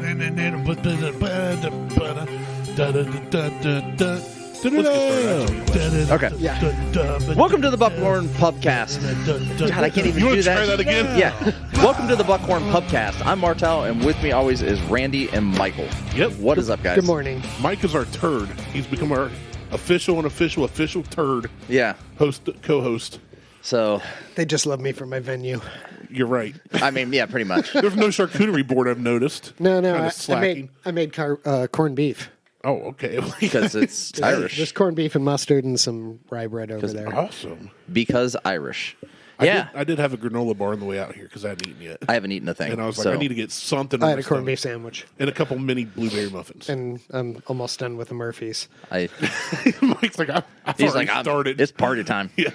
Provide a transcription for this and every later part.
Okay. Yeah. Welcome to the Buckhorn Pubcast. God, I can't even do that. Try that again? Yeah. Welcome to the Buckhorn Pubcast. I'm Martelle, and with me always is Randy and Michael. Yep. What is up, guys? Good morning. Mike is our turd. He's become our official turd. Yeah. Co-host. So They just love me for my venue. You're right. I mean, yeah, pretty much. There's no charcuterie board, I've noticed. No, Kinda I slacking. made corned beef. Oh, okay. Because it's Irish. Just corned beef and mustard and some rye bread over there. Awesome. Because Irish. I Yeah. did have a granola bar on the way out here because I hadn't eaten yet. I haven't eaten a thing. And I was like, so. I need to get something. I on had my a corned stomach. beef sandwich. And a couple mini blueberry muffins. And I'm almost done with the Murphys. Mike's like, I've He's already like, started. It's party time. Yeah.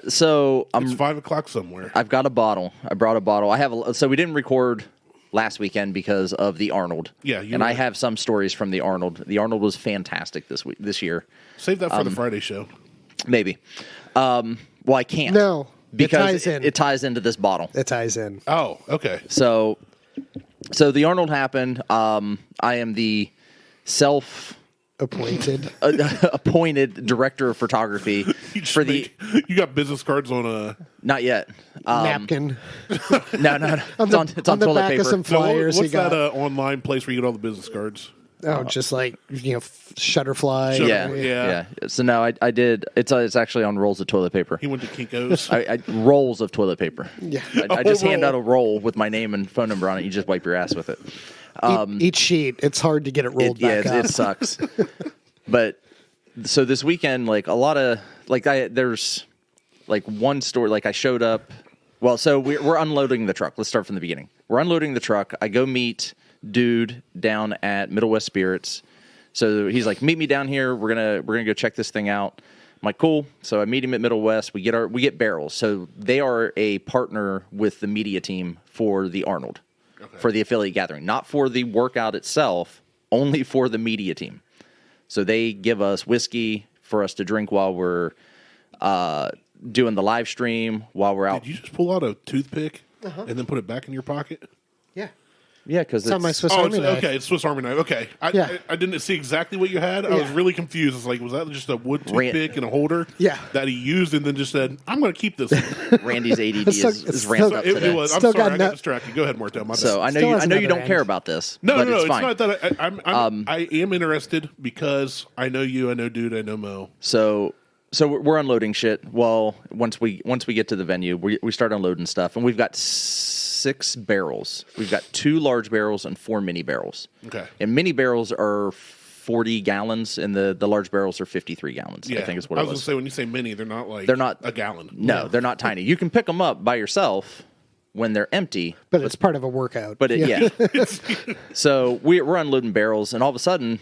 So It's 5 o'clock somewhere. I've got a bottle. I brought a bottle. So we didn't record last weekend because of the Arnold. Yeah, I have some stories from the Arnold. The Arnold was fantastic this year. Save that for the Friday show. Maybe. Well, I can't. No. Because it ties in. it ties into this bottle. It ties in. Oh, okay. So the Arnold happened. I am the Appointed. appointed director of photography for the. You got business cards on a. Not yet. Napkin. No. It's on the toilet back paper. of some flyers. What's he got. that online place where you get all the business cards? Just like, Shutterfly. Yeah. So no, I did. It's actually on rolls of toilet paper. He went to Kinko's. Rolls of toilet paper. Yeah. I just hand roll. out a roll with my name and phone number on it. You just wipe your ass with it. Each sheet, it's hard to get it rolled back up. It sucks. But so this weekend, like a lot of there's like one store. Like I showed up. Well, so we're unloading the truck. Let's start from the beginning. We're unloading the truck. I go meet dude down at MWS Spirits. So he's like, meet me down here. We're gonna go check this thing out. I'm like, cool. So I meet him at MWS. We get barrels. So they are a partner with the media team for the Arnold, for the affiliate gathering, not for the workout itself, only for the media team. So they give us whiskey for us to drink while we're doing the live stream, while we're out. Did you just pull out a toothpick and then put it back in your pocket? Yeah. Yeah, because It's on my Swiss Army knife. Okay, it's Swiss Army knife. Okay. I didn't see exactly what you had. I was Yeah. really confused. It's like, was that just a wood toothpick and a holder? Yeah. That he used and then just said, I'm going to keep this. Randy's ADD It's is ramped up today. It was. I'm Still sorry, got I got distracted. Go ahead, Martell. My So bad. I know Still you has don't another care end. about this. No, but no, it's it's fine. not that I am interested because I know you, I know Dude, I know Mo. So we're unloading shit. Well, once we get to the venue, we start unloading stuff, and we've got 6 barrels. We've got 2 large barrels and 4 mini barrels. Okay. And mini barrels are 40 gallons, and the large barrels are 53 gallons. Yeah. I think is what I it was going was. to say, when you say mini, they're not a gallon. No, they're not tiny. You can pick them up by yourself when they're empty. But it's part of a workout. But yeah. So we're unloading barrels, and all of a sudden,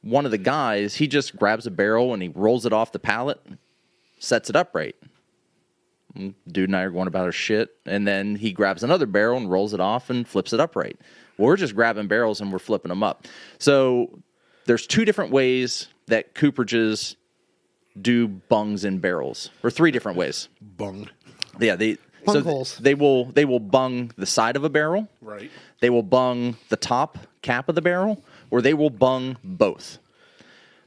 one of the guys, he just grabs a barrel and he rolls it off the pallet, sets it upright. Dude and I are going about our shit, and then he grabs another barrel and rolls it off and flips it upright. Well, we're just grabbing barrels and we're flipping them up. So there's 2 different ways that cooperages do bungs in barrels, or 3 different ways. Bung. Yeah, Bung holes. They will bung the side of a barrel. Right. They will bung the top cap of the barrel, or they will bung both.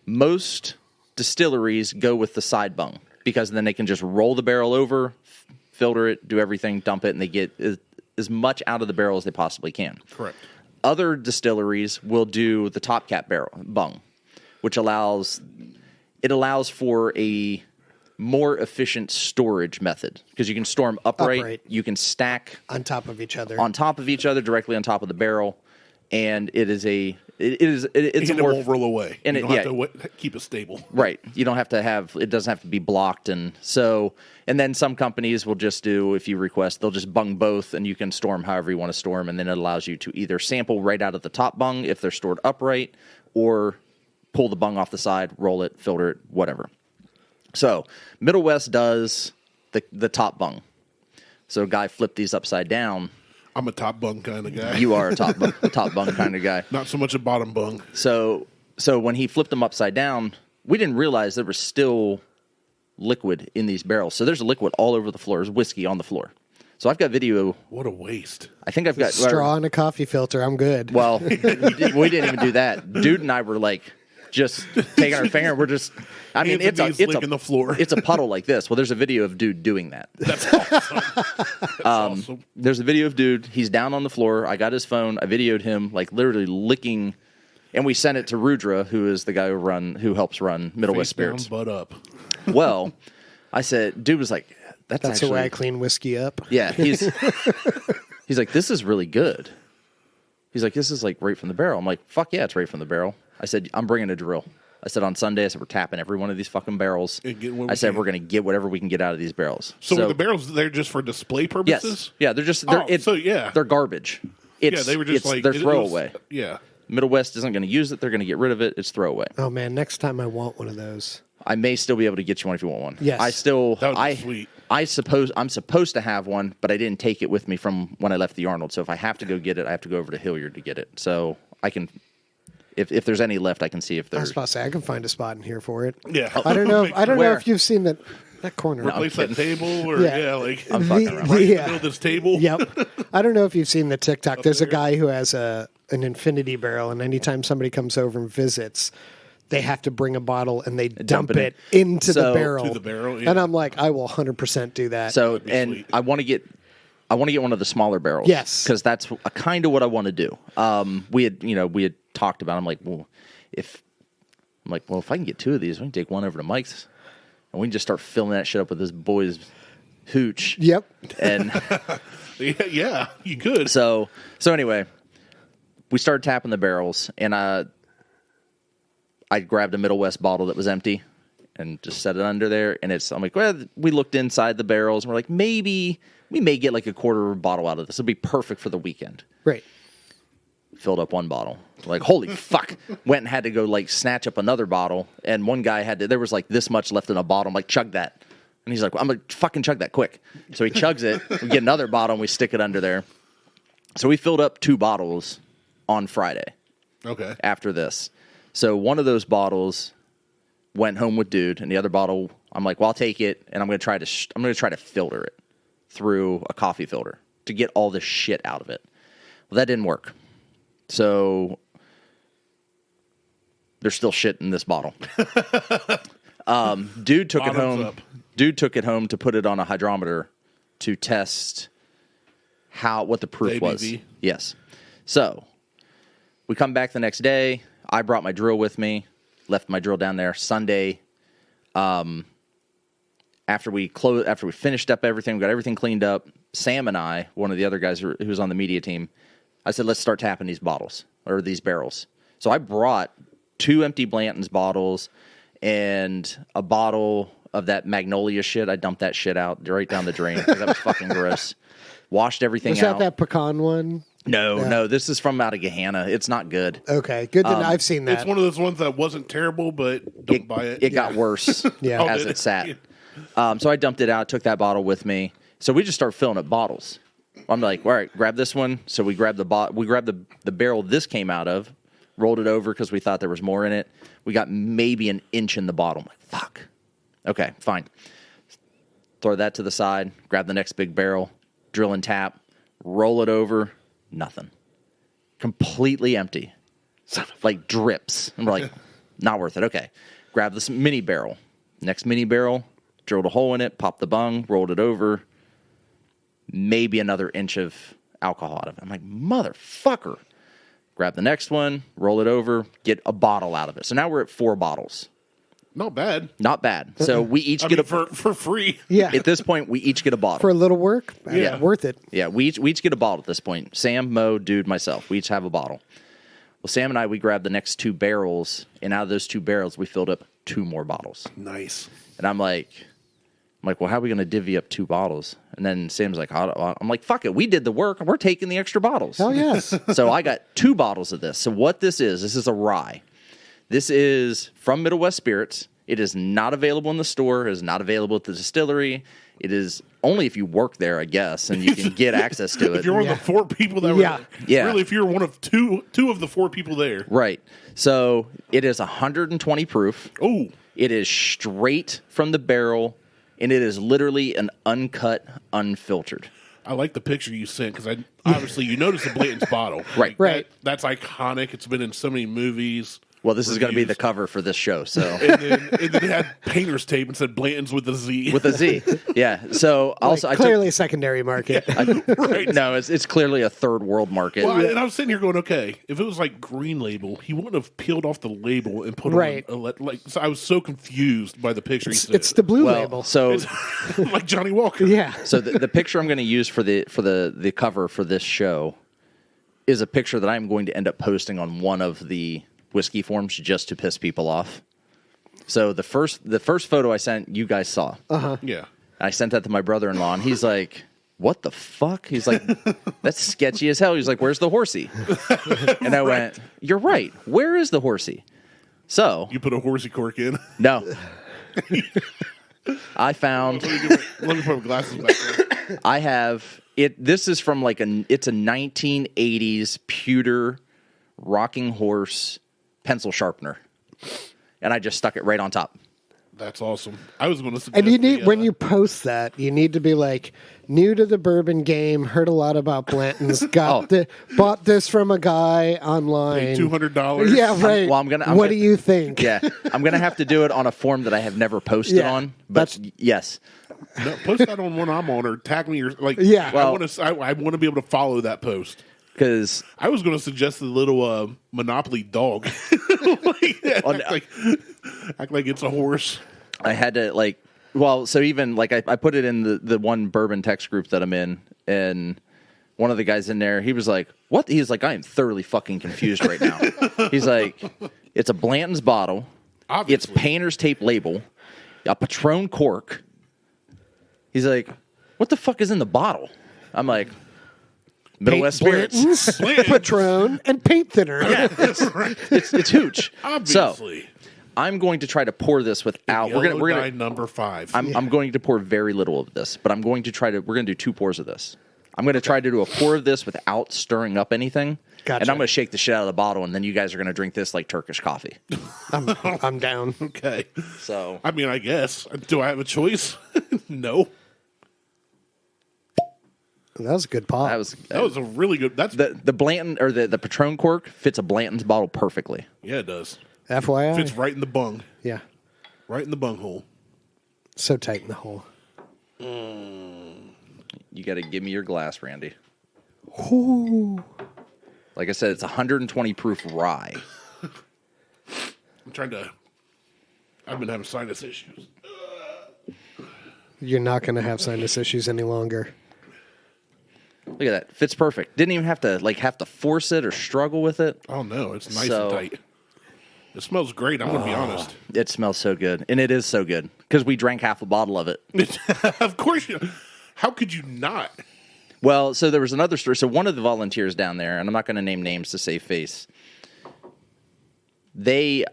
Most distilleries go with the side bung because then they can just roll the barrel over, filter it, do everything, dump it, and they get as much out of the barrel as they possibly can. Correct. Other distilleries will do the top cap barrel bung, which allows for a more efficient storage method because you can store them upright. You can stack on top of each other. Directly on top of the barrel, and it's And a it more won't roll away. and you it- don't have to keep it stable. right. You don't have to it doesn't have to be blocked, and then some companies will just do, if you request, they'll just bung both, and you can store them however you want to store them, and then it allows you to either sample right out of the top bung if they're stored upright, or pull the bung off the side, roll it, filter it, whatever. So MWS does the top bung. So a guy flipped these upside down. I'm a top bung kind of guy. You are a top bung kind of guy. Not so much a bottom bung. So when he flipped them upside down, we didn't realize there was still liquid in these barrels. So there's liquid all over the floor. There's whiskey on the floor. So I've got video. What a waste. I think I've got straw and a coffee filter. I'm good. Well, we didn't even do that. Dude and I were like just taking our finger. We're just. I mean, it's licking the floor. It's a puddle like this. Well, there's a video of dude doing that. That's awesome. That's awesome. There's a video of dude. He's down on the floor. I got his phone. I videoed him like literally licking, and we sent it to Rudra, who is the guy who helps run Middle West Spirits. Butt up. Well, I said, dude was like, that's actually the way I clean whiskey up. Yeah, he's like, this is really good. He's like, this is like right from the barrel. I'm like, fuck yeah, it's right from the barrel. I said, I'm bringing a drill. I said on Sunday, I said, we're tapping every one of these fucking barrels. I said, we're going to get whatever we can get out of these barrels. So are the barrels there just for display purposes? Yes. Yeah, they're garbage. They were just they're throwaway. Yeah. Middle West isn't going to use it. They're going to get rid of it. It's throwaway. Oh, man, next time I want one of those. I may still be able to get you one if you want one. Yes. That would be sweet. I'm supposed to have one, but I didn't take it with me from when I left the Arnold. So if I have to go get it, I have to go over to Hilliard to get it. So I can... If there's any left, I can see if there's. I was about to say I can find a spot in here for it. Yeah, I don't know. I don't know if you've seen that corner. Replace that table, or like I'm fucking around. Build this table. Yep. I don't know if you've seen the TikTok. There's a guy who has an infinity barrel, and anytime somebody comes over and visits, they have to bring a bottle and they dump it into the barrel. To the barrel, yeah. And I'm like, I will 100% do that. So, and sweet. I want to get one of the smaller barrels. Yes, because that's kind of what I want to do. We had talked about. I'm like, if I can get two of these, we can take one over to Mike's, and we can just start filling that shit up with this boy's hooch. Yep. And yeah, you could. So anyway, we started tapping the barrels, and I grabbed a Middle West bottle that was empty and just set it under there. And I'm like, well, we looked inside the barrels, and we're like, maybe we may get like a quarter of a bottle out of this. It'll be perfect for the weekend. Right. Filled up one bottle. Like, holy fuck. Went and had to go like snatch up another bottle. And one guy there was like this much left in a bottle. I'm like, chug that. And he's like, I'm going to fucking chug that quick. So he chugs it. We get another bottle and we stick it under there. So we filled up 2 bottles on Friday. Okay. After this. So one of those bottles went home with dude, and the other bottle, I'm like, well, I'll take it, and I'm going to try to filter it through a coffee filter to get all the shit out of it. Well, that didn't work. So there's still shit in this bottle. Dude took it home. Up. Dude took it home to put it on a hydrometer to test what the proof was. Yes. So we come back the next day. I brought my drill with me. Left my drill down there Sunday. After we finished up everything, we got everything cleaned up. Sam and I, one of the other guys who was on the media team, I said, let's start tapping these bottles or these barrels. So I brought 2 empty Blanton's bottles and a bottle of that Magnolia shit. I dumped that shit out right down the drain because that was fucking gross. Washed everything out. Was that pecan one? No. This is from out of Gahanna. It's not good. Okay, good. I've seen that. It's one of those ones that wasn't terrible, but don't buy it. It got worse as it sat. So I dumped it out, took that bottle with me. So we just start filling up bottles. I'm like, all right, grab this one. So we grabbed the barrel this came out of, rolled it over because we thought there was more in it. We got maybe an inch in the bottle. I'm like, fuck. Okay, fine. Throw that to the side, grab the next big barrel, drill and tap, roll it over, nothing. Completely empty. Like drips. And we're like, not worth it. Okay. Grab this mini barrel. Next mini barrel, drilled a hole in it, popped the bung, rolled it over. Maybe another inch of alcohol out of it. I'm like, motherfucker. Grab the next one, roll it over, get a bottle out of it. So now we're at 4 bottles. Not bad. Not bad. So we each get for free. Yeah. At this point, we each get a bottle. For a little work? Yeah. Worth it. Yeah, we each get a bottle at this point. Sam, Mo, Dude, myself. We each have a bottle. Well, Sam and I, we grabbed the next 2 barrels, and out of those 2 barrels, we filled up 2 more bottles. Nice. And I'm like, well, how are we going to divvy up 2 bottles? And then Sam's like, I'm like, fuck it. We did the work. We're taking the extra bottles. Hell yes. So I got 2 bottles of this. So what this is a rye. This is from Middle West Spirits. It is not available in the store. It is not available at the distillery. It is only if you work there, I guess, and you can get access to it. If you're one of the 4 people that were really, if you're one of two of the 4 people there. Right. So it is 120 proof. Oh. It is straight from the barrel, and it is literally an uncut, unfiltered. I like the picture you sent because obviously you noticed the Blanton's bottle. Right. Right. That's iconic. It's been in so many movies. Well, this is going to be the cover for this show. So And then it had painter's tape and said Blanton's with a Z. with a Z, yeah. So also, clearly secondary market. Right. no, it's clearly a third world market. Well, and I was sitting here going, okay, if it was like green label, he wouldn't have peeled off the label and put Right. on so I was so confused by the picture. It's the blue label. So like Johnny Walker. Yeah. So the picture I'm going to use for the cover for this show is a picture that I'm going to end up posting on one of the whiskey forums just to piss people off. So the first photo I sent, you guys saw. Yeah. I sent that to my brother-in-law, and he's like, "What the fuck?" He's like, "That's sketchy as hell." He's like, "Where's the horsey?" And I went, "You're right. Where is the horsey?" So You put a horsey cork in. no, I found. Let me put my glasses back on. I have it. This is from it's a 1980s pewter rocking horse pencil sharpener, and I just stuck it right on top. That's awesome. I was going to suggest And you need when you post that, you need to be like, new to the bourbon game, heard a lot about Blanton's, bought this from a guy online. $200. Yeah, right. What do you think? Yeah, I'm gonna have to do it on a form that I have never posted Yeah, on. But yes, No, post that on one I'm on, or tag me. Yeah. I want to be able to follow that post. because I was going to suggest the little Monopoly dog. Act like it's a horse. I had to so even I put it in the one bourbon text group that I'm in, and one of the guys in there, he was like, "What?" He's like, "I am thoroughly fucking confused right now." He's like, "It's a Blanton's bottle, Obviously. it's painter's tape label, a Patron cork." He's like, "What the fuck is in the bottle?" I'm like, "Midwest Spirits, Blanton's, Patron, and paint thinner. yeah, it's hooch." Obviously. So I'm going to try to pour this without. We're gonna number 5. I'm going to pour very little of this, but I'm going to we're going to do 2 pours of this. I'm going to try to do a pour of this without stirring up anything. Gotcha. And I'm going to shake the shit out of the bottle, and then you guys are going to drink this like Turkish coffee. I'm down. Okay. So I mean, I guess. Do I have a choice? No. That was a good pop. That was a really good. That's the Blanton or the Patron cork fits a Blanton's bottle perfectly. Yeah, it does. FYI. Fits right in the bung. Yeah. Right in the bunghole. So tight in the hole. You got to give me your glass, Randy. Ooh. Like I said, it's 120 proof rye. I've been having sinus issues. You're not going to have sinus issues any longer. Look at that. Fits perfect. Didn't even have to force it or struggle with it. Oh, no. It's nice So- and tight. It smells great. I'm going to be honest. It smells so good. And it is so good because we drank half a bottle of it. Of course you. How could you not? Well, so there was another story. So one of the volunteers down there, and I'm not going to name names to save face. They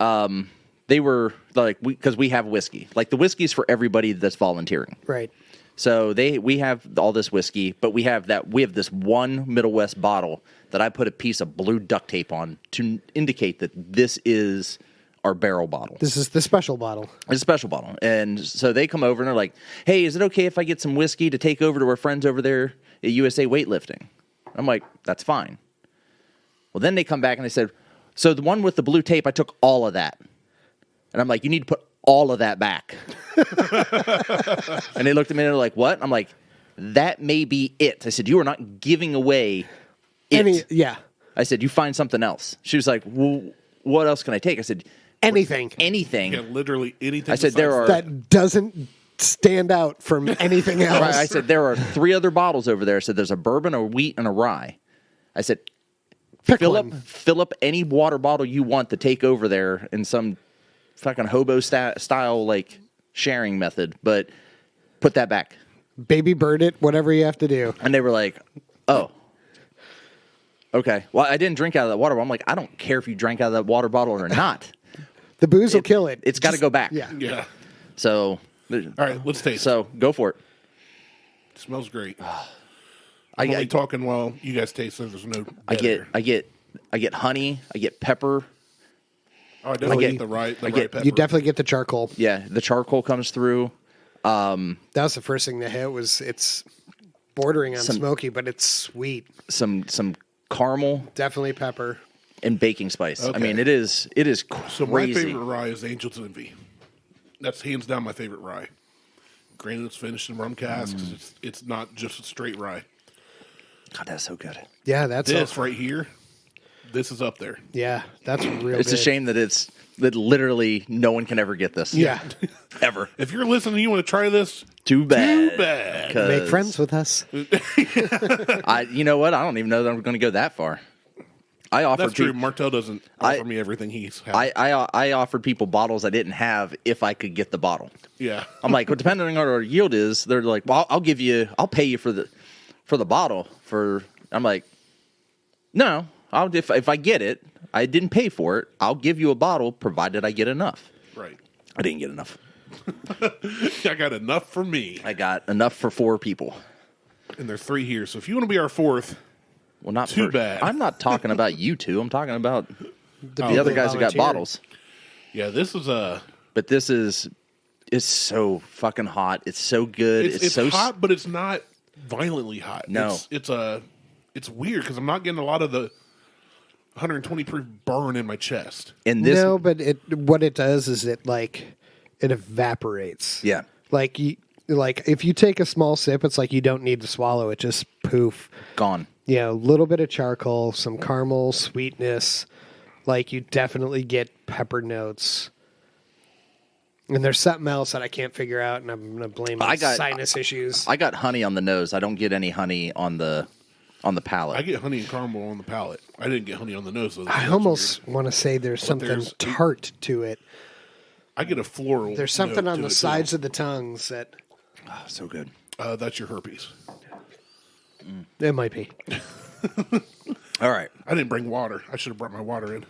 were like, because we have whiskey. Like the whiskey's for everybody that's volunteering. Right. So we have all this whiskey, but we have this one Middle West bottle that I put a piece of blue duct tape on to indicate that this is our barrel bottle. This is the special bottle. It's a special bottle. And so they come over and they're like, "Hey, is it okay if I get some whiskey to take over to our friends over there at USA Weightlifting?" I'm like, "That's fine." Well, then they come back and they said, "So the one with the blue tape, I took all of that." And I'm like, "You need to put all of that back." And they looked at me and they're like, "What?" I'm like, "That may be it." I said, "You are not giving away it." Yeah. I said, "You find something else." She was like, "Well, what else can I take?" I said, Anything. "Anything." Yeah, literally anything. I said, "There are." That doesn't stand out from anything else. Right, I said, "There are 3 other bottles over there." I said, "There's a bourbon, a wheat, and a rye." I said, Pick fill one. up any water bottle you want to take over there in some fucking hobo style like sharing method, but put that back." Baby bird it, whatever you have to do. And they were like, "Oh, okay." Well, I didn't drink out of that water bottle. I'm like, "I don't care if you drank out of that water bottle or not. The booze will kill it. It's got to go back." Yeah. Yeah. So, All right, let's taste. so go for it. It smells great. I I'm only talking while you guys taste. So there's no. I dead get air. honey. I get pepper. Oh, I definitely get- get the right I get- pepper. You definitely get the charcoal. Yeah, the charcoal comes through. That was the first thing that hit. Was it's bordering on smoky, but it's sweet. Some caramel, Definitely pepper. and baking spice. Okay. I mean, it is crazy. So my favorite rye is Angel's Envy. That's hands down my favorite rye. Granted, it's finished in rum casks. It's not just a straight rye. God, that's so good. Yeah, that's This right here, this is up there. Yeah, that's real. It's a good. shame that literally no one can ever get this. Yeah, Ever. If you're listening and you want to try this, Too bad. too bad. 'Cause make friends with us. You know what? I don't even know that I'm going to go that far. I offered That's true. Martell doesn't offer me everything he's had. I offered people bottles I didn't have if I could get the bottle. Yeah. I'm like, well, depending on what our yield is, they're like, well, I'll pay you for the bottle. I'm like, no, if I get it, I didn't pay for it. I'll give you a bottle provided I get enough. Right. I didn't get enough. I got enough for me. I got enough for 4 people. And there's 3 here. So if you want to be our 4th, Well, not Too bad. I'm not talking about you two. I'm talking about the other people guys who got volunteered. bottles. yeah, this is But this is so fucking hot. It's so good. it's so hot, but it's not violently hot. No. It's weird because I'm not getting a lot of the 120 proof burn in my chest. And this, No, but what it does is it evaporates. yeah, Like if you take a small sip, it's like you don't need to swallow it. Just poof. gone. A little bit of charcoal, some caramel sweetness. Like you definitely get pepper notes. And there's something else that I can't figure out, and I'm going to blame my sinus issues. I got honey on the nose. I don't get any honey on the palate. I get honey and caramel on the palate. I didn't get honey on the nose. Though. I That's almost weird. want to say there's something there's- tart to it. I get a floral. There's something note on to the it, too. sides of the tongues that Oh, so good. That's your herpes. it might be. All right. I didn't bring water. I should have brought my water in.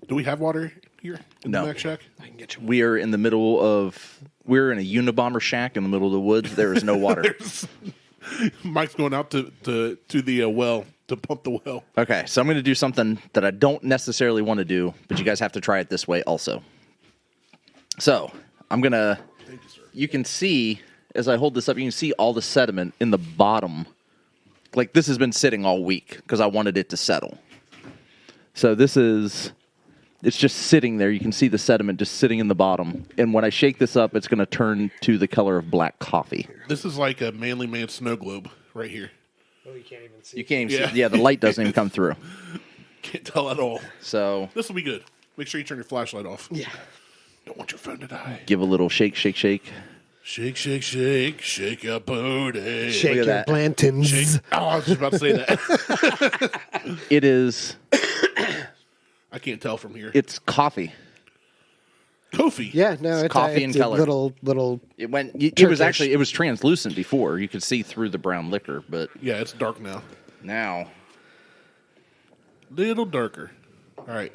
Do we have water here in No. the MacShack? I can get you. We are in the middle of. We're in a Unabomber shack in the middle of the woods. There is no water. Mike's going out to the well to pump the well. Okay, so I'm going to do something that I don't necessarily want to do, but you guys have to try it this way also. So I'm going to. Thank you, sir. You can see as I hold this up, you can see all the sediment in the bottom. Like this has been sitting all week because I wanted it to settle. So it's just sitting there. You can see the sediment just sitting in the bottom. And when I shake this up, it's going to turn to the color of black coffee. This is like a manly man snow globe right here. Oh, you can't even see. You can't even Yeah. see. Yeah, the light doesn't even come through. Can't tell at all. So This will be good. Make sure you turn your flashlight off. Yeah. Don't want your phone to die. give a little shake, shake, shake. Shake, shake, shake, shake your booty. Shake Look your at that. plantains. Oh, I was just about to say that. It is. I can't tell from here. It's coffee. Kofi. Yeah, no, It's it's coffee it's and a color. little. It went. It Turkish. was actually. It was translucent before. You could see through the brown liquor, but Yeah, it's dark now. now Little darker. All right.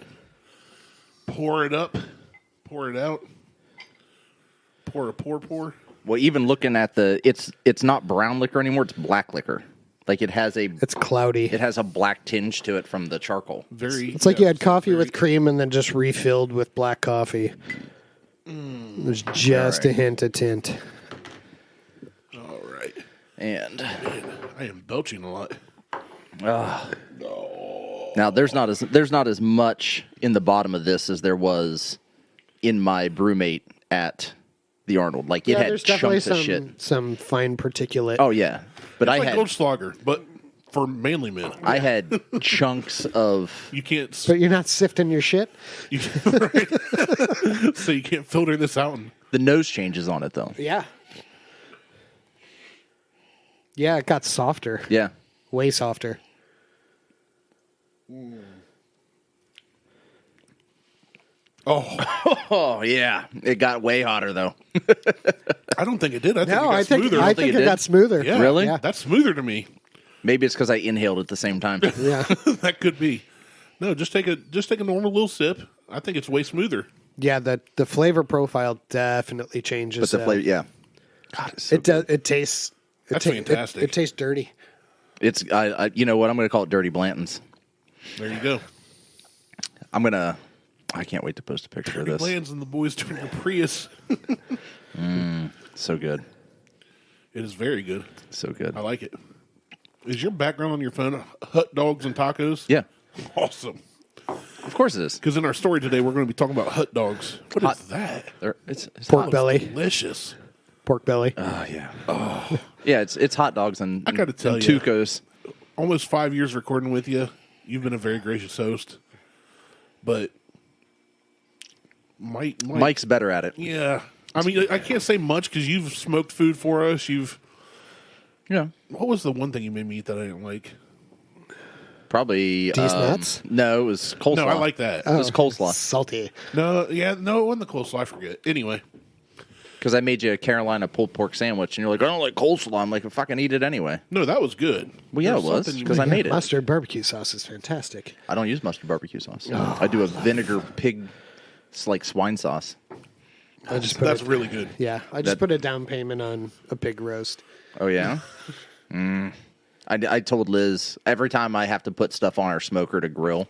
Pour it up. Pour it out. Pour. well, even looking at it's not brown liquor anymore. It's black liquor. Like it has a It's cloudy. a black tinge to it from the charcoal. Very. It's like you had it's coffee very- with cream and then just refilled with black coffee. There's just a Alright. hint of tint. All right. And Man, I am belching a lot. now there's not as much in the bottom of this as there was in my brewmate at the Arnold. Like it Yeah, had there's definitely chunks of shit. some fine particulate. Oh yeah, but I Like had Goldschlager, but for manly men. I had chunks of. You can't. But you're not sifting your shit? You, right? So you can't filter this out. And, The nose changes on it though. Yeah. Yeah, it got softer. Yeah. Way softer. Oh yeah, it got way hotter though. I don't think it did. I think No, it got I think smoother. I think think it it did? got smoother. yeah, Really? Yeah. That's smoother to me. Maybe it's because I inhaled at the same time. Yeah. That could be. No, just take a normal little sip. I think it's way smoother. Yeah, the flavor profile definitely changes. But the flavor, yeah. God, it's so It does. It tastes. That's fantastic. It tastes dirty. It's I you know what, I'm going to call it Dirty Blanton's. There you go. I can't wait to post a picture of Dirty this. Blanton's and the boys turning a Prius. So good. It is very good. So good. I like it. Is your background on your phone hot dogs and tacos? Yeah, Awesome. of course it is. Because in our story today, we're going to be talking about hot dogs. What is that? It's Pork hot. belly. Delicious. Pork belly. Oh yeah. Oh yeah. It's hot dogs and I gotta tell and you. Tucos. Almost 5 years recording with you. You've been a very gracious host. But Mike's better at it. Yeah. I mean, I can't say much because you've smoked food for us. Yeah. What was the one thing you made me eat that I didn't like? Probably These nuts? No, it was coleslaw. No, I like that. It was coleslaw Salty. No, it wasn't the coleslaw. I forget. Anyway. because I made you a Carolina pulled pork sandwich, and you're like, I don't like coleslaw. I'm like, well, fucking eat it anyway. No, that was good. Well, yeah, There's it was something you because I made it. Mustard barbecue sauce is fantastic. I don't use mustard barbecue sauce. I do a vinegar pig, it's like swine sauce. I just put That's it, really good. Yeah, I just put a down payment on a pig roast. Oh yeah. I told Liz every time I have to put stuff on our smoker to grill,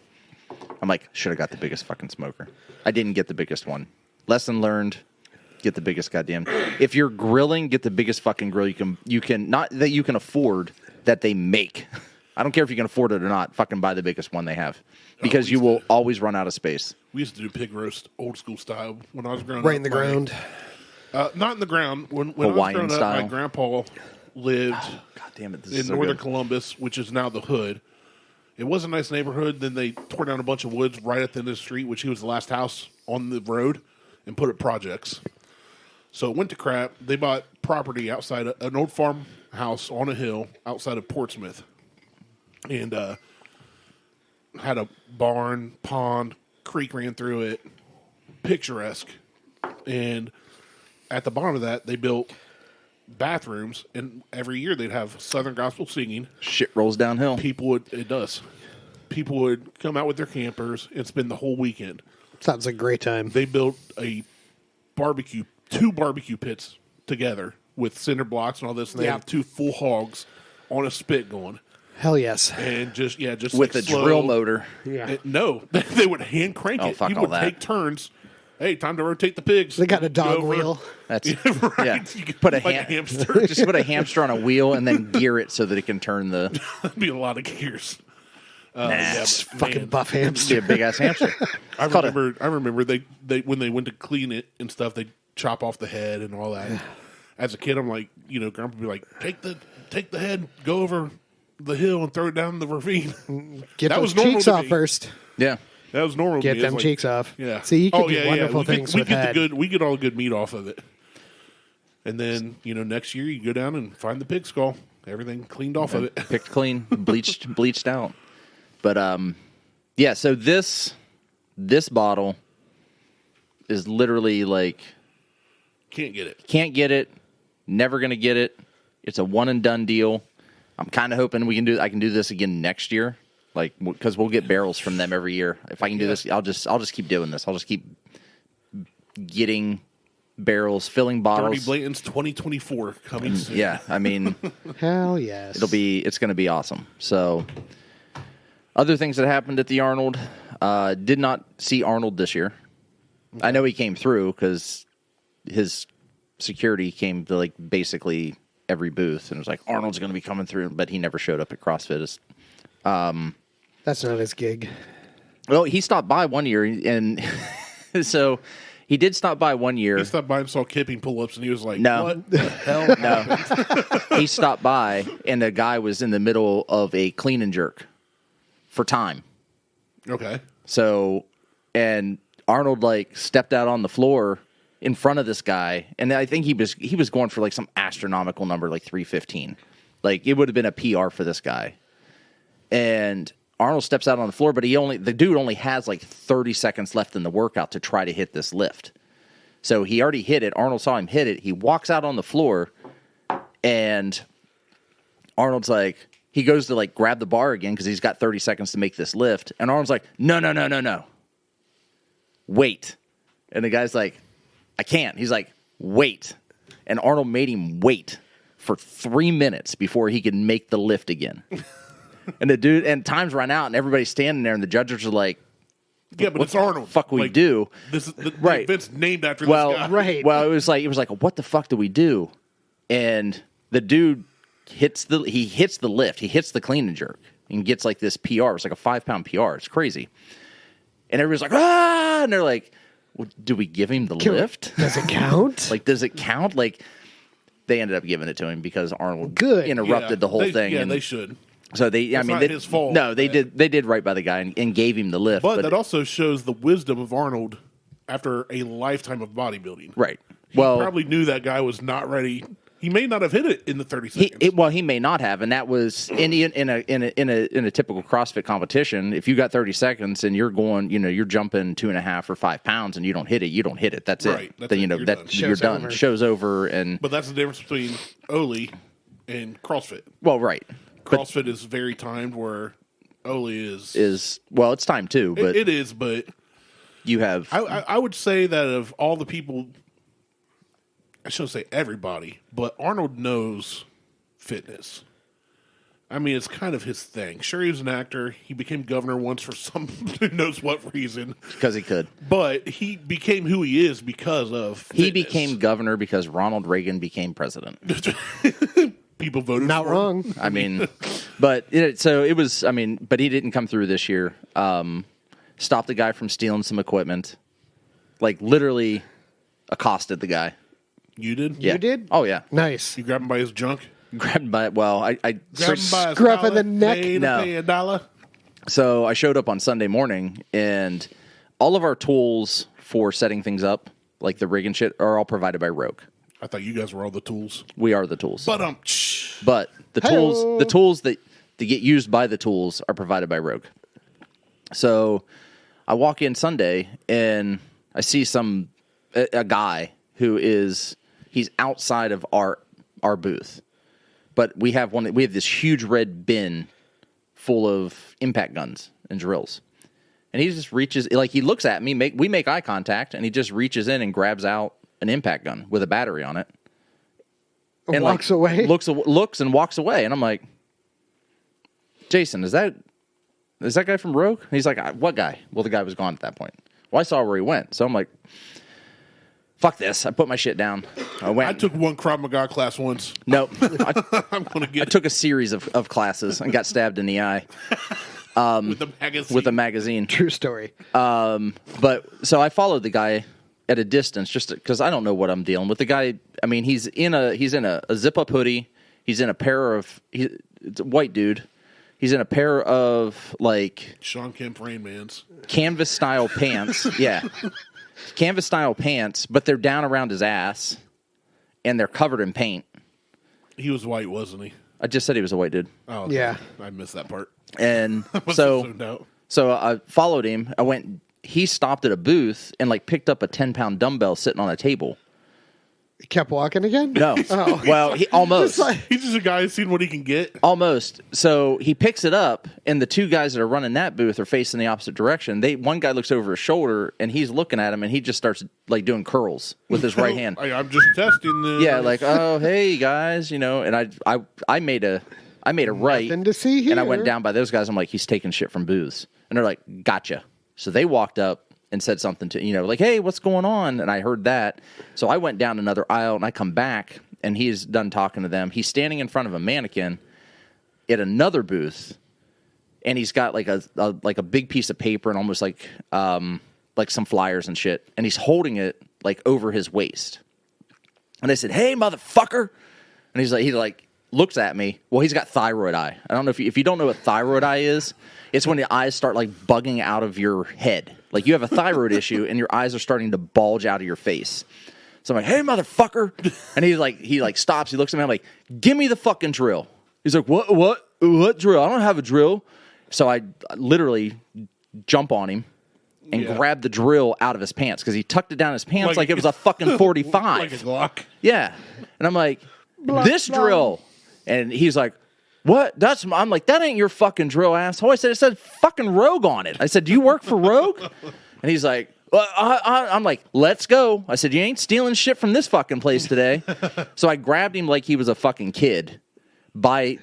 I'm like, should have got the biggest fucking smoker. I didn't get the biggest one. Lesson learned. Get the biggest goddamn. If you're grilling, get the biggest fucking grill you can. Not that you can afford, that they make. I don't care if you can afford it or not. Fucking buy the biggest one they have, because you will always run out of space. We used to do pig roast old school style when I was growing up. Right in the ground. Not in the ground. When Hawaiian I was growing style. up, my grandpa lived God damn it! This in is so northern good. Columbus, which is now the Hood. It was a nice neighborhood. Then they tore down a bunch of woods right at the end of the street, which he was the last house on the road, and put up projects. So it went to crap. They bought property outside an old farmhouse on a hill outside of Portsmouth, and had a barn, pond, creek ran through it, picturesque. And at the bottom of that, they built bathrooms, and every year they'd have Southern gospel singing. Shit rolls downhill. People would come out with their campers and spend the whole weekend. Sounds like a great time. They built two barbecue pits together with cinder blocks and all this, and they Yeah. have two full hogs on a spit going. Hell yes. And just With like a slow. drill motor. Yeah. No, they would hand crank Oh, it. fuck You all would that. take turns. Hey, time to rotate the pigs. They got a Go dog over. wheel. That's Right. yeah. You could Put a like hamster. Just put a hamster on a wheel and then gear it so that it can turn the. That'd be a lot of gears. It's but fucking man, buff Be hamster. a big ass hamster. I It's called remember they when they went to clean it and stuff, they chop off the head and all that. As a kid, I'm like, Grandpa would be like, take the head, go over the hill and throw it down the ravine. Get That those was normal cheeks to off me. first. Yeah. That was normal. to Get me. It's them like, cheeks off. Yeah. See, you can do wonderful We things we with get head. we get all the good meat off of it. And then next year you go down and find the pig skull, everything cleaned off of it. Picked clean, bleached out. But yeah. So this bottle is literally like Can't get it. can't get it, never gonna get it. It's a one and done deal. I'm kind of hoping I can do this again next year, like because we'll get barrels from them every year. If I can do this, I'll just keep doing this. I'll just keep getting barrels, filling Dirty bottles. Blanton's 2024 coming soon. Yeah, I mean. Hell yes. It's going to be awesome. So, other things that happened at the Arnold, did not see Arnold this year. Okay. I know he came through because his security came to like basically every booth and was like, Arnold's going to be coming through, but he never showed up at CrossFit. That's not his gig. Well, he stopped by one year, and so he did stop by one year. He stopped by and saw kipping pull-ups, and he was like, No. what the hell? No. He stopped by, and the guy was in the middle of a clean and jerk for time. Okay. So, and Arnold like stepped out on the floor in front of this guy, and I think he was going for like some astronomical number, like 315. Like it would have been a PR for this guy. And Arnold steps out on the floor, but the dude only has like 30 seconds left in the workout to try to hit this lift. So he already hit it. Arnold saw him hit it. He walks out on the floor, and Arnold's like, he goes to like grab the bar again because he's got 30 seconds to make this lift. And Arnold's like, no. Wait. And the guy's like, I can't. He's like, wait. And Arnold made him wait for 3 minutes before he could make the lift again. And the dude, and time's run out, and everybody's standing there, and the judges are like, Yeah, but it's Arnold. fuck we do? This is the Right. event's named after Well, this guy. Right. Well, it was like, what the fuck do we do? And the dude hits the lift. He hits the clean and jerk and gets like this PR. It's like a 5-pound PR. It's crazy. And everybody's like, ah! And they're like, well, do we give him the lift? Does it count? Like, does it count? Like, they ended up giving it to him because Arnold interrupted the whole thing. Yeah, and they should. So it's not his fault. No, they did right by the guy and gave him the lift. But that also shows the wisdom of Arnold after a lifetime of bodybuilding. Right. He probably knew that guy was not ready. He may not have hit it in the 30 seconds. He may not have, and that was in a typical CrossFit competition. If you got 30 seconds and you're going, you're jumping 2.5 or 5 pounds and you don't hit it, you don't hit it. That's right. it. Then you're done. Show's over. And but that's the difference between Oli and CrossFit. Well, right. CrossFit is very timed, where Oli is it's time too. But it is. But you have. I would say that of all the people, I shouldn't say everybody, but Arnold knows fitness. I mean, it's kind of his thing. Sure, he was an actor. He became governor once for some who knows what reason. Because he could. But he became who he is because of fitness. He became governor because Ronald Reagan became president. People voted Not for wrong. him. I mean, but he didn't come through this year. Stopped the guy from stealing some equipment. Like, literally accosted the guy. You did? Yeah. You did? Oh, yeah. Nice. You grabbed him by his junk? Grabbed by, I Grabbed him by his Scruff of collar, the neck? paid No. him $1. So I showed up on Sunday morning, and all of our tools for setting things up, like the rig and shit, are all provided by Rogue. I thought you guys were all the tools. We are the tools. But the tools that get used by the tools are provided by Rogue. So I walk in Sunday and I see a guy who he's outside of our booth. But we have this huge red bin full of impact guns and drills. And he just reaches, like, he looks at me, we make eye contact, and he just reaches in and grabs out an impact gun with a battery on it. And walks away? Looks and walks away. And I'm like, Jason, is that guy from Rogue? And he's like, what guy? Well, the guy was gone at that point. Well, I saw where he went. So I'm like, fuck this. I put my shit down. I took one Krav Maga class once. No. I took a series of classes and got stabbed in the eye. With a magazine. True story. But so I followed the guy at a distance just because I don't know what I'm dealing with. The guy, I mean, he's in a zip-up hoodie. He's in it's a white dude. He's in a pair of, like, Sean Kemp Rain Mans. Canvas-style pants. Yeah. Canvas-style pants, but they're down around his ass, and they're covered in paint. He was white, wasn't he? I just said he was a white dude. Oh, okay. Yeah. I missed that part. And so I followed him. He stopped at a booth and, like, picked up a 10-pound dumbbell sitting on a table. He kept walking again? No. Oh. Well, he almost. He's just a guy who's seen what he can get. Almost. So he picks it up, and the two guys that are running that booth are facing the opposite direction. One guy looks over his shoulder, and he's looking at him, and he just starts, like, doing curls with his right hand. I'm just testing this. Yeah, like, oh, hey, guys, and I made a right. Nothing to see here. And I went down by those guys. I'm like, he's taking shit from booths. And they're like, gotcha. So they walked up and said something to, like, hey, what's going on? And I heard that. So I went down another aisle, and I come back, and he's done talking to them. He's standing in front of a mannequin at another booth, and he's got like a big piece of paper and almost like some flyers and shit, and he's holding it like over his waist. And I said, hey, motherfucker. And he looks at me. Well, he's got thyroid eye. I don't know if you don't know what thyroid eye is. It's when the eyes start like bugging out of your head. Like you have a thyroid issue and your eyes are starting to bulge out of your face. So I'm like, hey, motherfucker. And he stops. He looks at me. I'm like, give me the fucking drill. He's like, what drill? I don't have a drill. So I literally jump on him and grab the drill out of his pants because he tucked it down his pants like it was a fucking 45. Like a Glock. Yeah. And I'm like, this drill. And he's like, what? I'm like, that ain't your fucking drill, asshole. I said, it said fucking Rogue on it. I said, do you work for Rogue? And he's like, well, I'm like, let's go. I said, you ain't stealing shit from this fucking place today. So I grabbed him like he was a fucking kid by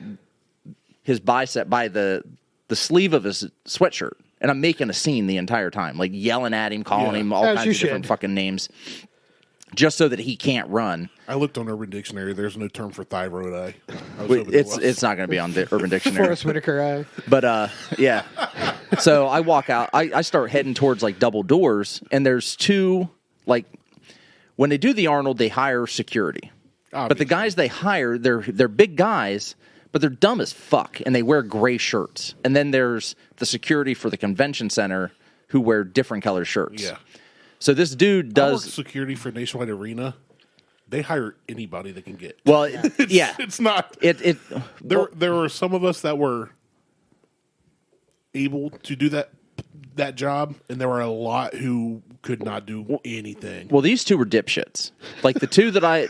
his bicep, by the sleeve of his sweatshirt. And I'm making a scene the entire time, like yelling at him, calling him all kinds of different fucking names. just so that he can't run. I looked on Urban Dictionary. There's no term for thyroid eye. It's not going to be on the Urban Dictionary. Forrest Whitaker eye. But yeah. So I walk out. I start heading towards like double doors, and there's two like when they do the Arnold, they hire security. Obviously. But the guys they hire, they're big guys, but they're dumb as fuck, and they wear gray shirts. And then there's the security for the convention center who wear different color shirts. Yeah. So this dude I work does security for Nationwide Arena. They hire anybody they can get. well. Yeah, It's not. There were some of us that were able to do that job, and there were a lot who could not do anything. Well, these two were dipshits. Like the two that I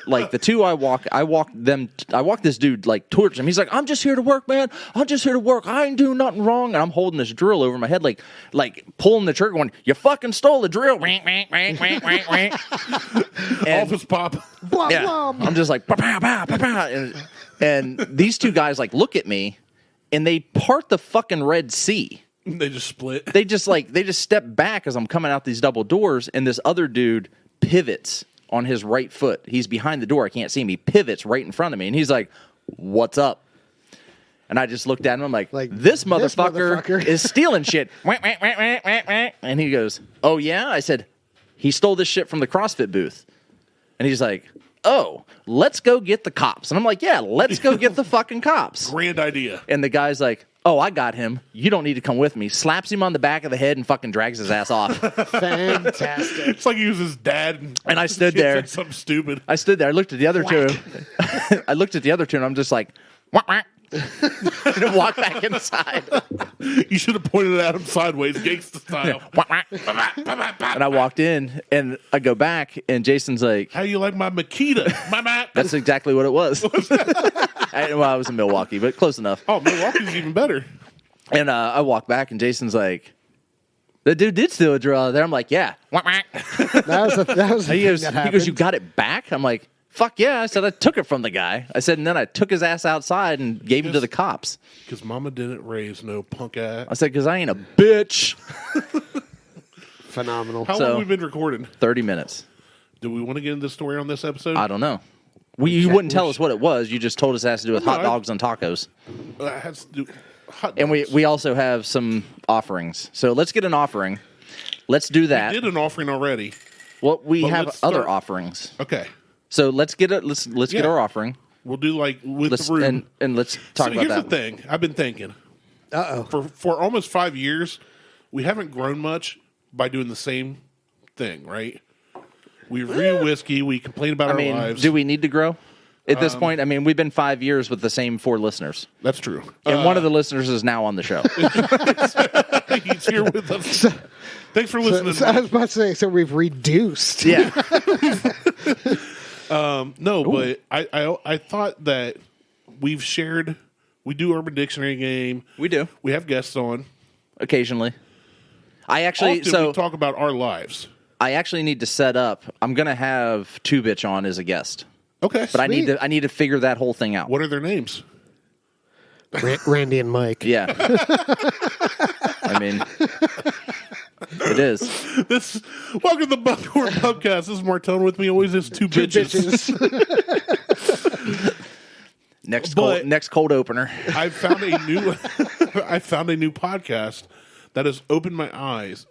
walked this dude like towards him. He's like, "I'm just here to work, man. I'm just here to work. I ain't doing nothing wrong." And I'm holding this drill over my head, like pulling the trigger, going, "You fucking stole the drill!" And, Office pop. Blah, yeah, blah. I'm just like, "Pow, pow, pow, pow, pow." And these two guys like look at me, and they part the fucking Red Sea. They just split. They just step back as I'm coming out these double doors, and this other dude pivots on his right foot. He's behind the door. I can't see him. He pivots right in front of me, and he's like, "What's up?" And I just looked at him. I'm like this motherfucker is stealing shit. And he goes, "Oh, yeah?" I said, "He stole this shit from the CrossFit booth." And he's like, "Oh, let's go get the cops." And I'm like, "Yeah, let's go get the fucking cops." Grand idea. And the guy's like, "Oh, I got him. You don't need to come with me." Slaps him on the back of the head and fucking drags his ass off. Fantastic. It's like he was his dad. And I stood there. Said something stupid. I stood there. I looked at the other two. I looked at the other two, and I'm just like, wah, wah. And walked back inside. You should have pointed at him sideways, gangsta style. Wah, wah. And I walked in, and I go back, and Jason's like, "How you like my Makita?" That's exactly what it was. I was in Milwaukee, but close enough. Oh, Milwaukee's even better. And I walk back, and Jason's like, "The dude did steal a drill out of there." I'm like, "Yeah." That was He goes, "You got it back?" I'm like, "Fuck yeah." I said, "I took it from the guy." I said, and then I took his ass outside and gave him to the cops. Because mama didn't raise no punk ass. I said, "Because I ain't a bitch." Phenomenal. How long have we been recording? 30 minutes. Do we want to get into the story on this episode? I don't know. You wouldn't tell us what it was. You just told us it has to do with hot dogs and tacos. It has to do hot dogs. And we also have some offerings. So let's get an offering. Let's do that. We did an offering already. Well, we But have let's other start- offerings. Okay. So let's get get our offering. We'll do like with Let's the room. and let's talk about Here's that. the thing. I've been thinking. Uh-oh. For almost 5 years, we haven't grown much by doing the same thing, right? We review whiskey. We complain about our lives. Do we need to grow at this point? I mean, we've been 5 years with the same 4 listeners. That's true. And one of the listeners is now on the show. He's here with us. Thanks for listening. I was about to say, so we've reduced. Yeah. No, but I thought that we've shared. We do Urban Dictionary game. We do. We have guests on. Occasionally. I actually Often we talk about our lives. I actually need to set up. I'm going to have Two Bitch on as a guest. Okay, But I need to figure that whole thing out. What are their names? Randy and Mike. Yeah. I mean, it is. Welcome to the Buckhorn Podcast. This is Martelle. With me always is two bitches. Next cold opener. I found a new podcast that has opened my eyes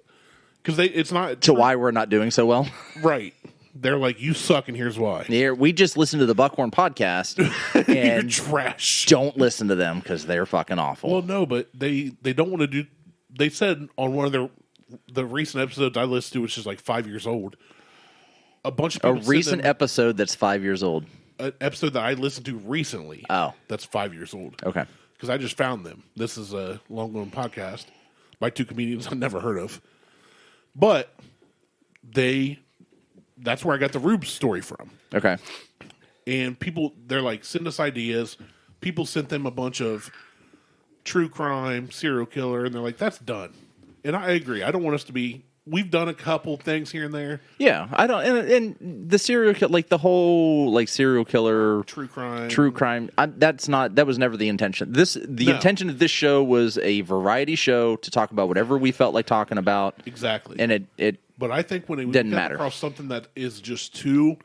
because it's not To why we're not doing so well. right. They're like, you suck, and here's why. Yeah, we just listened to the Buckhorn podcast, You're and trash. don't listen to them because they're fucking awful. Well, no, but they don't want to do. They said on one of the recent episodes I listened to, which is like 5 years old, a bunch of a people recent episode that's 5 years old. an episode that I listened to recently. Oh. That's 5 years old. Okay. Because I just found them. This is a long-going podcast by two comedians I've never heard of. But that's where I got the Rube story from. Okay. And people, they're like, send us ideas. People sent them a bunch of true crime, serial killer, and they're like, that's done. And I agree. I don't want us to be we've done a couple things here and there. Yeah, I don't, and the serial like the whole like serial killer, True crime. That was never the intention. The intention of this show was a variety show to talk about whatever we felt like talking about. Exactly, and it. But I think when it didn't comes matter across something that is just too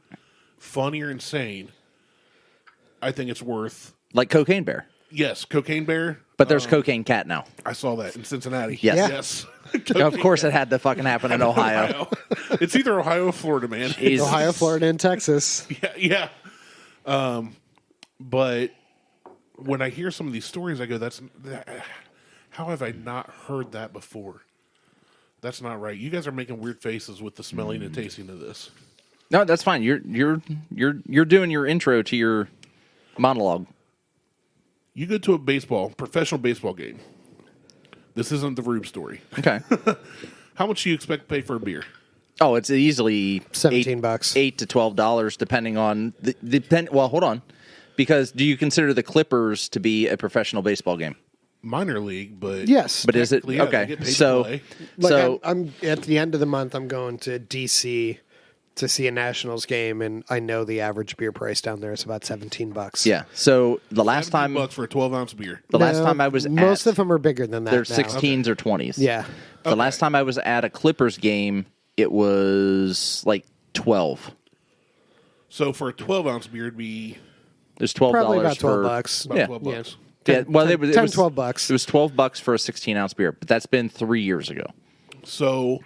funny or insane, I think it's worth like Cocaine Bear. Yes, Cocaine Bear. But there's Cocaine Cat now. I saw that in Cincinnati. Yes. Of course, it had to fucking happen in Ohio. It's either Ohio or Florida, man. Jesus. Ohio, Florida, and Texas. Yeah. But when I hear some of these stories, I go, how have I not heard that before? That's not right. You guys are making weird faces with the smelling and tasting of this. No, that's fine. You're doing your intro to your monologue. You go to a professional baseball game. This isn't the Rube story. Okay. How much do you expect to pay for a beer? Oh, it's easily $17, $8 to $12, depending on Well, hold on, because do you consider the Clippers to be a professional baseball game? Minor league, but yes, but is it yeah, okay? So I'm at the end of the month. I'm going to DC to see a Nationals game, and I know the average beer price down there is about $17. Yeah. So the last time $17 for a 12-ounce beer. The last time I was most of them are bigger than that. They're now. 16s or 20s. Yeah. The last time I was at a Clippers game, it was like 12. So for a 12-ounce beer, it'd be There's $12 probably about for $12. about Yeah. $12. Yeah, well, it was 12 bucks. It was $12 for a 16-ounce beer, but that's been 3 years ago. So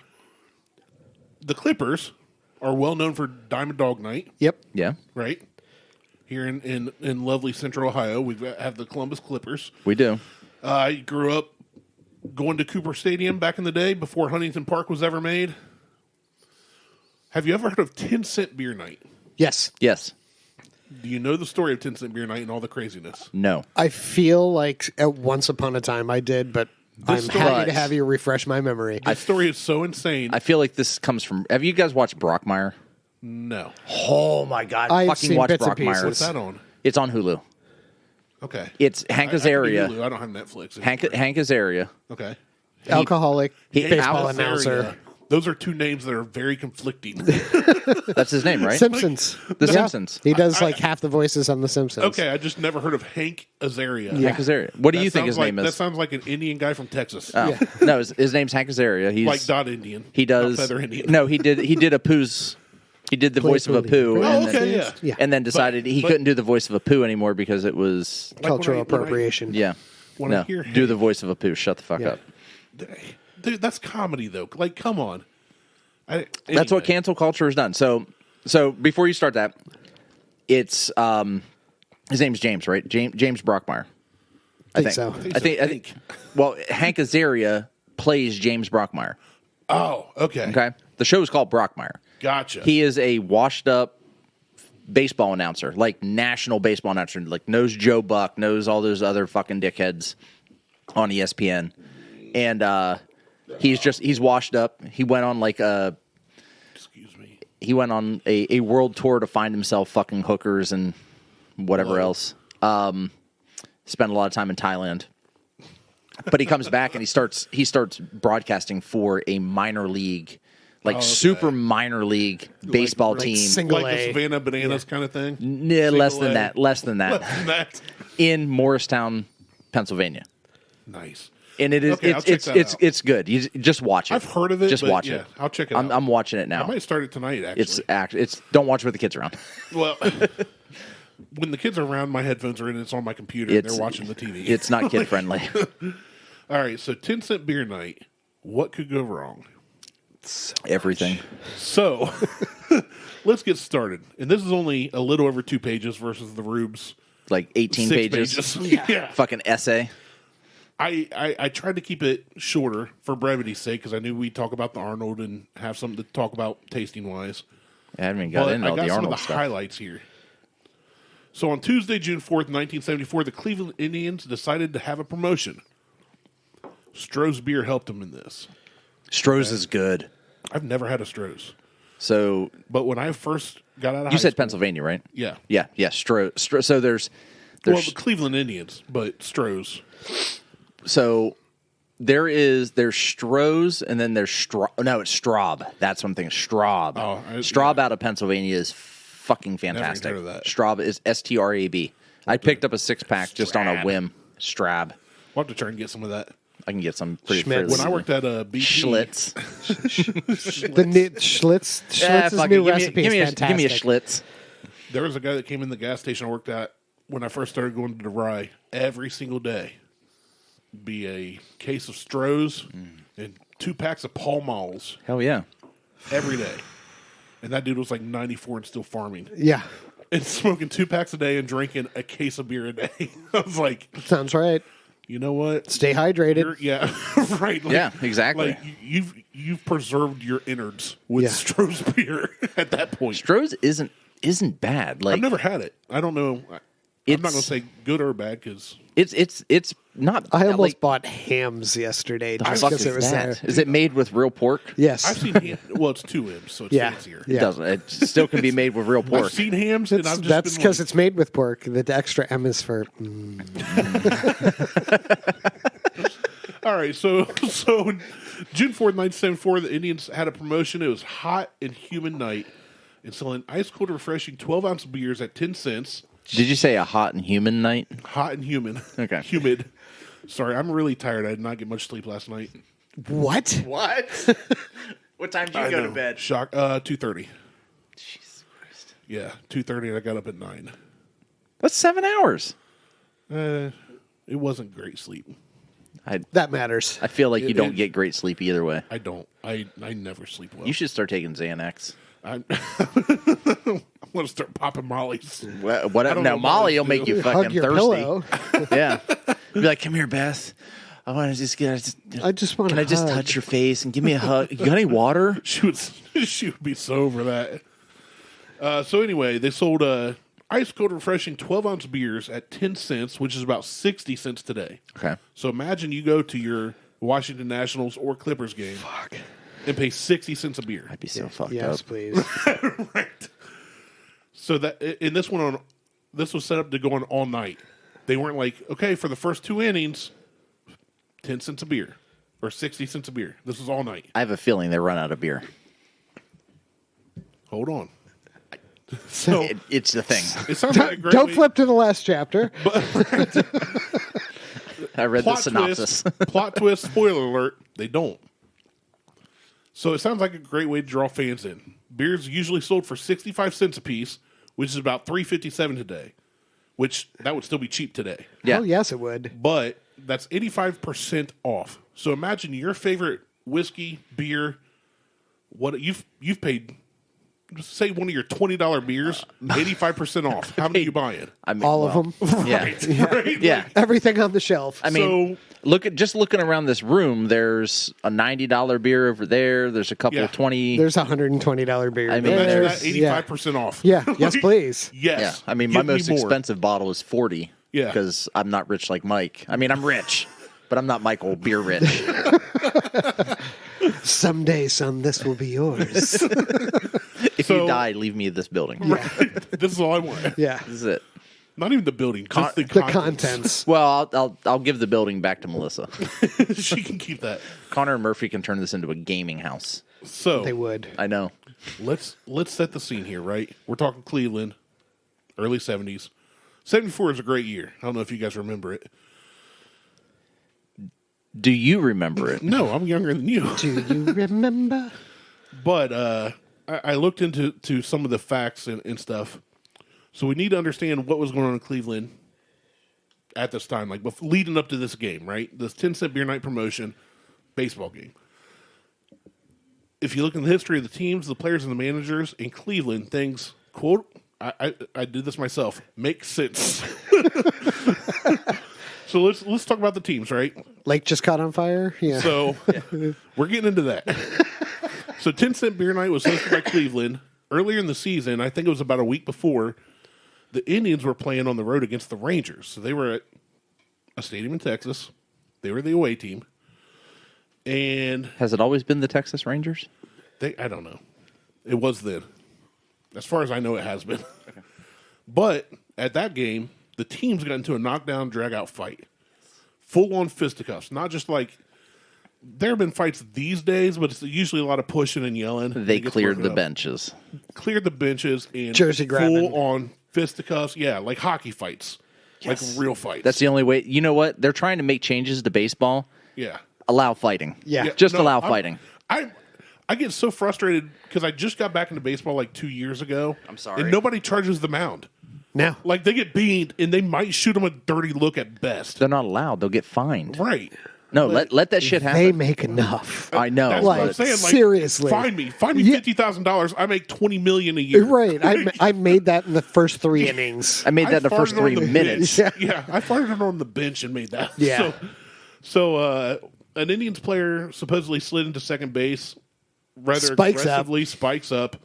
the Clippers are well known for Diamond Dog Night, Yep. Yeah, right? Here in lovely Central Ohio, we have the Columbus Clippers. we do. I grew up going to Cooper Stadium back in the day before Huntington Park was ever made. Have you ever heard of 10-cent beer night? Yes. Yes. Do you know the story of 10-cent beer night and all the craziness? No. I feel like at once upon a time I did, but I'm happy to have you refresh my memory. The story is so insane. I feel like this comes from. Have you guys watched Brockmire? No. Oh my god! I've Fucking seen watch bits and Brockmire. pieces. What's that on? It's on Hulu. Okay. It's Hank I can do Azaria. Hulu. I don't have Netflix. Hank Azaria. Okay. Alcoholic baseball Hank announcer. Azaria. Those are two names that are very conflicting. That's his name, right? Simpsons. The Simpsons. He does like half the voices on The Simpsons. Okay, I just never heard of Hank Azaria. Hank Azaria. What do That you think sounds his like- name is? That sounds like an Indian guy from Texas. Oh. No, his name's Hank Azaria. He's Like Dot Indian. He does. Not Feather Indian. No, he did Apu's. He did the voice of Apu. Oh, and okay, then, yeah. And then decided he but- couldn't do the voice of Apu anymore because it was Cultural Like when I- appropriation. yeah. When I No, hear do Hank- the voice of Apu. Shut the fuck Yeah. up. Dude, that's comedy, though. Like, come on. That's what Anyway. cancel culture has done. So before you start that, it's his name's James, right? James Brockmire. I think so. I think. Well, Hank Azaria plays James Brockmire. Oh, okay. Okay, the show is called Brockmire. Gotcha. He is a washed-up baseball announcer, like national baseball announcer, like knows Joe Buck, knows all those other fucking dickheads on ESPN, and he's washed up. He went on like a. Excuse me. He went on a world tour to find himself fucking hookers and whatever else. Spent a lot of time in Thailand. But he comes back and he starts broadcasting for a minor league, like super minor league baseball like team. single Like A. the Savannah Bananas kind of thing? Less Single than A. that. Less than that. Less than that. In Morristown, Pennsylvania. Nice. And it is Okay, I'll check that out. it's good. You just watch it. I've heard of it. Just but watch yeah, it. I'll check it out. I'm watching it now. I might start it tonight, actually. It's don't watch with the kids around. Well, when the kids are around, my headphones are in. It's on my computer. And they're watching the TV. It's not kid friendly. All right, so 10-cent beer night. What could go wrong? Everything. So, let's get started. And this is only a little over 2 pages versus the Rube's Like 18 6 pages. Yeah. Fucking essay. I tried to keep it shorter for brevity's sake because I knew we'd talk about the Arnold and have something to talk about tasting wise. I haven't even got But into I all got the some Arnold of the stuff. highlights here. So on Tuesday, June 4th, 1974, the Cleveland Indians decided to have a promotion. Stroh's beer helped them in this. Stroh's is good. I've never had a Stroh's. So But when I first got out of you high said school, Pennsylvania, right? Yeah. Yeah. Stroh. So there's Well, the Cleveland Indians, but Stroh's. so there's Stroh's and then there's it's Straub. That's one thing. Straub. Straub out of Pennsylvania is fucking fantastic. Never heard of that. Straub is STRAB. I picked up a 6-pack just on a whim. Strab. We'll have to try and get some of that. I can get some pretty Schmitz. When I worked at BP, Schlitz. The new Schlitz's new recipe is fantastic. Give me a Schlitz. there was a guy that came in the gas station I worked at when I first started going to the Rye every single day. Be a case of Stroh's and 2 packs of Pall Malls Hell yeah. every day. And that dude was like 94 and still farming. Yeah. And smoking 2 packs a day and drinking a case of beer a day. I was like, Sounds right. you know what? Stay hydrated. Yeah, right. Like, Yeah, exactly. Like you've preserved your innards with Stroh's beer at that point. Stroh's isn't bad. Like I've never had it. I don't know. I'm not going to say good or bad because it's not. I almost like, bought hams yesterday the just fuck because is it was that? there. Is it made with real pork? Yes. I've seen ham. Well, it's 2 M's, so it's fancier. Yeah. It doesn't. It still can be made with real pork. I've seen hams, and I've just That's been because like, it's made with pork. The extra M is for. all right. So June 4th, 1974, the Indians had a promotion. It was hot and humid night, and selling ice cold, refreshing 12-ounce beers at 10 cents. Did you say a hot and human night? Hot and humid. Okay. Humid. Sorry, I'm really tired. I did not get much sleep last night. What? What? What time did you I go know. to bed? Shock. 2:30. Jesus Christ. Yeah, 2:30, and I got up at 9. That's 7 hours. It wasn't great sleep. That matters. I feel like you don't get great sleep either way. I don't. I never sleep well. You should start taking Xanax. I'm going to start popping mollies. What? don't No, know Molly will what make to you Hug fucking your thirsty. pillow. Yeah. Be like, come here, Beth. I want to just get. I just want. Can I just touch your face and give me a hug? You got any water? She would be so over that. So anyway, they sold ice cold, refreshing 12-ounce beers at 10 cents, which is about 60 cents today. Okay. So imagine you go to your Washington Nationals or Clippers game and pay 60 cents a beer. I'd be so fucked Yes, up. please. Right. So that in this was set up to go on all night. They weren't like, okay, for the first 2 innings, 10 cents a beer or 60 cents a beer. This was all night. I have a feeling they run out of beer. Hold on. So It's the thing. it sounds like a great Don't way- flip to the last chapter. I read the plot synopsis. Plot twist, spoiler alert, they don't. So it sounds like a great way to draw fans in. Beers usually sold for 65 cents a piece, which is about $3.57 today, which that would still be cheap today. Yeah. Oh, yes, it would. But that's 85% off. So imagine your favorite whiskey, beer, what you've paid, say one of your $20 beers, 85% off. How many are you buying? I mean, All well, of them. Yeah. Right? Yeah. Everything on the shelf. I mean, So- looking around this room, there's a $90 beer over there. There's a couple Yeah. of 20. There's a $120 beer. I mean, Imagine there's- that 85% off. Yeah. Yes, please. Yes. Yeah. I mean, Give my me most more. expensive bottle is 40. Yeah. Because I'm not rich like Mike. I mean, I'm rich, but I'm not Michael beer rich. Someday, son, this will be yours. If So- you die, leave me this building. This is all I want. Yeah. This is it. Not even the building, just the The contents. contents. Well, I'll give the building back to Melissa. She can keep that. Connor and Murphy can turn this into a gaming house. So They would. I know. let's set the scene here, right? We're talking Cleveland, early 70s. 74 is a great year. I don't know if you guys remember it. Do you remember it? No, I'm younger than you. Do you remember? But I looked into some of the facts and stuff. So we need to understand what was going on in Cleveland at this time, like leading up to this game, right? This 10-cent beer night promotion baseball game. If you look in the history of the teams, the players, and the managers in Cleveland, things, quote, I did this myself, make sense. So let's talk about the teams, right? Lake just caught on fire? Yeah. So we're getting into that. So 10-cent beer night was hosted by Cleveland. Earlier in the season, I think it was about a week before, the Indians were playing on the road against the Rangers. So they were at a stadium in Texas. They were the away team. And Has it always been the Texas Rangers? I don't know. It was then. As far as I know, it has been. Okay. But at that game, the teams got into a knockdown, drag-out fight. Full-on fisticuffs. Not just like there have been fights these days, but it's usually a lot of pushing and yelling. They cleared the benches. Cleared the benches and Jersey grabbing. full on fisticuffs. Yeah, like hockey fights. Yes. Like real fights. That's the only way. You know what? They're trying to make changes to baseball. Yeah. Allow fighting. Yeah. Just allow fighting. I get so frustrated because I just got back into baseball like 2 years ago. I'm sorry. And nobody charges the mound. No. Like, they get beamed, and they might shoot them a dirty look at best. They're not allowed. They'll get fined. Right. No, let that shit happen. They make enough. I know. That's Like, what I'm saying. Like, seriously. Find me $50,000. I make $20 million a year. Right. I made that in the first 3 innings. I made that in the first farted on 3 the minutes. bench. Yeah, I farted it on the bench and made that. Yeah. So an Indians player supposedly slid into second base rather Spikes aggressively, spikes up.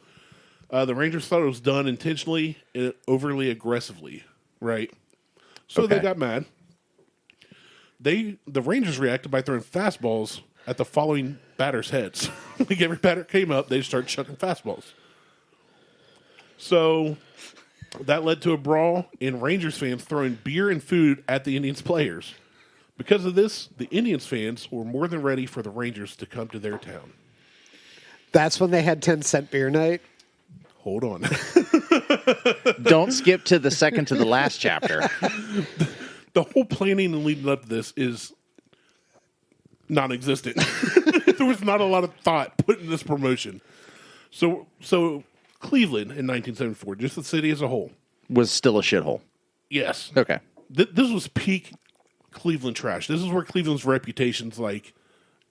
The Rangers thought it was done intentionally and overly aggressively, right? So they Okay. got mad. The Rangers reacted by throwing fastballs at the following batters' heads. Like every batter came up, they started chucking fastballs. So that led to a brawl and Rangers fans throwing beer and food at the Indians players. Because of this, the Indians fans were more than ready for the Rangers to come to their town. That's when they had 10-cent beer night. Hold on. Don't skip to the second to the last chapter. The whole planning and leading up to this is non-existent. There was not a lot of thought put in this promotion. So Cleveland in 1974, just the city as a whole. Was still a shithole. Yes. Okay. This was peak Cleveland trash. This is where Cleveland's reputation's like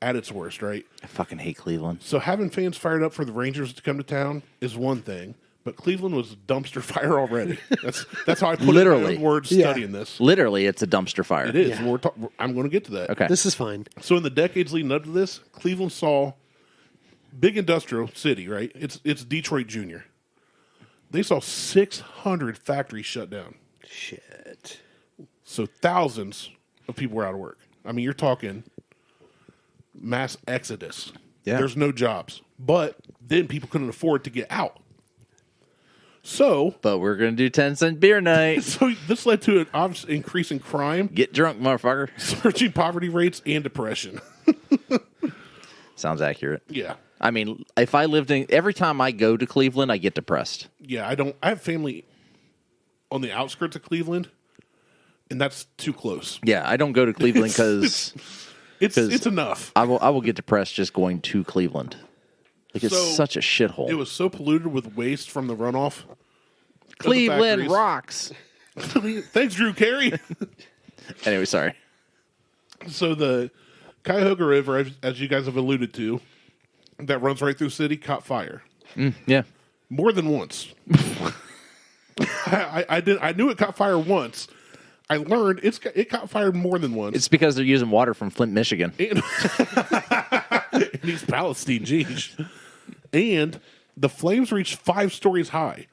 at its worst, right? I fucking hate Cleveland. So having fans fired up for the Rangers to come to town is one thing, but Cleveland was a dumpster fire already. That's how I put Literally. it in my own words Yeah. studying this. Literally, it's a dumpster fire. It is. Yeah. And I'm going to get to that. Okay. This is fine. So in the decades leading up to this, Cleveland saw big industrial city, right? It's Detroit Junior. They saw 600 factories shut down. Shit. So thousands of people were out of work. I mean, you're talking mass exodus. Yeah. There's no jobs. But then people couldn't afford to get out. So But we're going to do 10-cent beer night. so this led to an obvious increase in crime, Get drunk, motherfucker. surging poverty rates, and depression. Sounds accurate. Yeah. I mean, if I lived in... Every time I go to Cleveland, I get depressed. Yeah, I have family on the outskirts of Cleveland, and that's too close. Yeah, I don't go to Cleveland because It's enough. I will get depressed just going to Cleveland. Like, it's So, such a shithole. It was so polluted with waste from the runoff. Cleveland factories. rocks. Thanks, Drew Carey. Anyway, sorry. So the Cuyahoga River, as you guys have alluded to, that runs right through the city, caught fire Yeah. more than once. I knew it caught fire once. I learned it caught fire more than once. It's because they're using water from Flint, Michigan. In East Palestine, geez. And the flames reached 5 stories high.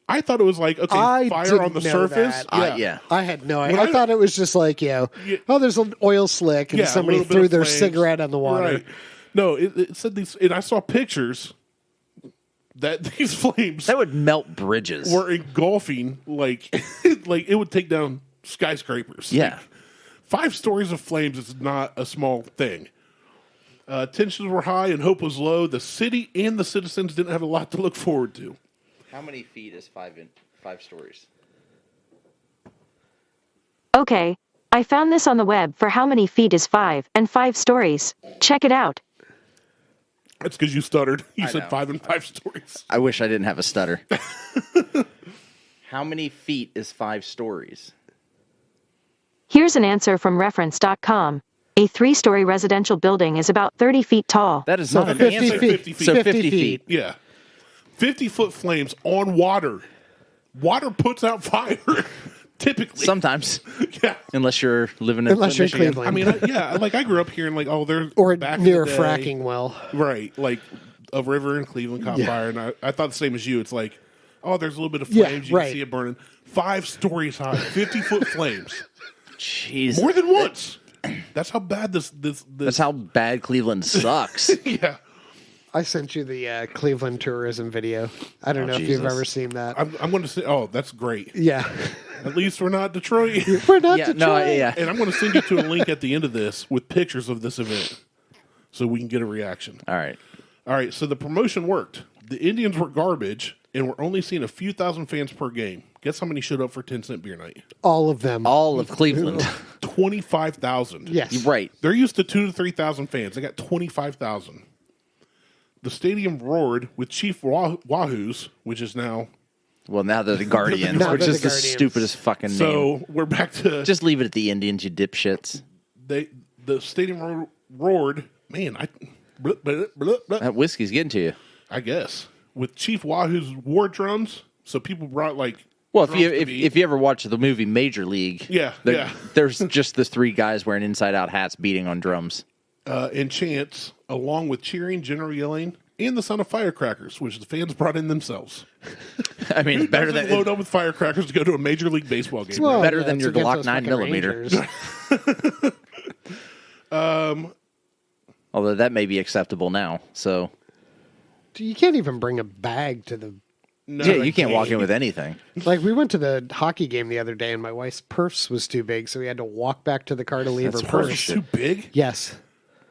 I thought it was like, okay, I fire didn't on the know surface. that. Yeah. I had no When idea. I thought it was just like, oh, there's an oil slick and Yeah, a somebody little bit threw of their flames. cigarette on the water. Right. No, it said these, and I saw pictures that these flames That would melt bridges. were engulfing, like it would take down skyscrapers. Yeah. Like, 5 stories of flames is not a small thing. Tensions were high and hope was low. The city and the citizens didn't have a lot to look forward to. How many feet is 5 stories? Okay, I found this on the web for how many feet is 5 and 5 stories. Check it out. That's because you stuttered. You I said know. 5 and 5 stories. I wish I didn't have a stutter. How many feet is 5 stories? Here's an answer from reference.com. A 3-story residential building is about 30 feet tall. That is So not an 50 answer. feet. 50 feet. So 50 50 feet. Yeah. 50-foot flames on water. Water puts out fire, typically. Sometimes. Yeah. Unless you're living in Unless you're in Michigan. Cleveland. I mean, I grew up here and like, there's Or back in near a the day- fracking well. Right, like a river in Cleveland caught Yeah. fire, and I thought the same as you. It's like, there's a little bit of Yeah, flames. You right. can see it burning. 5 stories high, 50-foot flames, Jeez. more than once. That's how bad this. That's how bad Cleveland sucks. Yeah, I sent you the Cleveland tourism video. I don't know if you've Jesus. ever seen that. I'm going to say, that's great. Yeah. At least we're not Detroit. We're not yeah, Detroit. no, yeah. And I'm going to send you to a link at the end of this with pictures of this event. so we can get a reaction. All right. All right, so the promotion worked. The Indians were garbage, and we're only seeing a few thousand fans per game. Guess how many showed up for 10-cent beer night? All of them. All of Cleveland. 25,000. Yes. Right. They're used to 2,000 to 3,000 fans. They got 25,000. The stadium roared with Chief Wahoos, which is now... Well, now they're the Guardians, Now which they're is the the Guardians. stupidest fucking name. So we're back to... Just leave it at the Indians, you dipshits. The stadium roared... Man, blah, blah, blah, blah. That whiskey's getting to you. I guess. With Chief Wahoo's war drums, so people brought, like... Well, drums to if beat. you ever watch the movie Major League, there's just the three guys wearing inside-out hats beating on drums. And chants, along with cheering, general yelling, and the sound of firecrackers, which the fans brought in themselves. I mean, better Doesn't than load up with firecrackers to go to a Major League Baseball game. Well, better than it's your against Glock those 9 fucking millimeter. Rangers. Although that may be acceptable now. So You can't even bring a bag to the... No, yeah, you can't walk in with anything. Like, we went to the hockey game the other day, and my wife's purse was too big, so we had to walk back to the car to leave That's her Purse purse. is too big. Yes.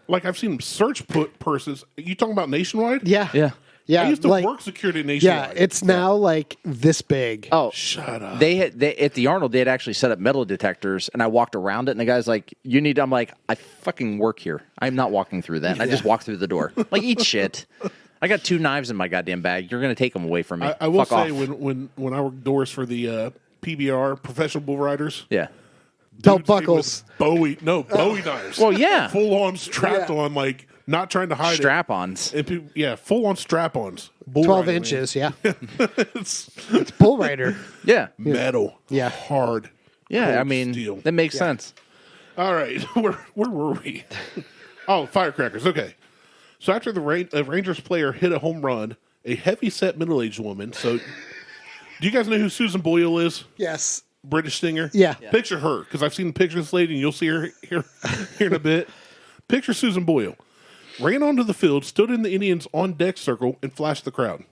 Like I've seen them search put purses. You talking about Nationwide? Yeah. Yeah. Yeah. I used to like, work security at Yeah, Nationwide. it's now like this big. Oh, Shut up. They at the Arnold. They had actually set up metal detectors, and I walked around it. And the guy's like, "You need." I'm like, "I fucking work here. I'm not walking through that. I just walked through the door. Like, eat shit. I got 2 knives in my goddamn bag. You're gonna take them away from me. I will Fuck say off. when I worked doors for the PBR professional bull riders, Yeah. Belt dudes came buckles. with Bowie knives. Well, yeah. full on strapped on, like not trying to hide Strap-ons. it. And full on strap-ons. Bull 12 riding, man. inches, yeah. It's It's bull rider. Yeah. metal. Yeah. hard. Yeah. cold I mean, steel. that makes sense. All right, where were we? Oh, firecrackers. Okay. So after the Rangers player hit a home run, a heavy-set middle-aged woman. So, do you guys know who Susan Boyle is? Yes. British singer. Yeah. Picture her, because I've seen pictures of this lady, and you'll see her here in a bit. Picture Susan Boyle. Ran onto the field, stood in the Indians' on-deck circle, and flashed the crowd.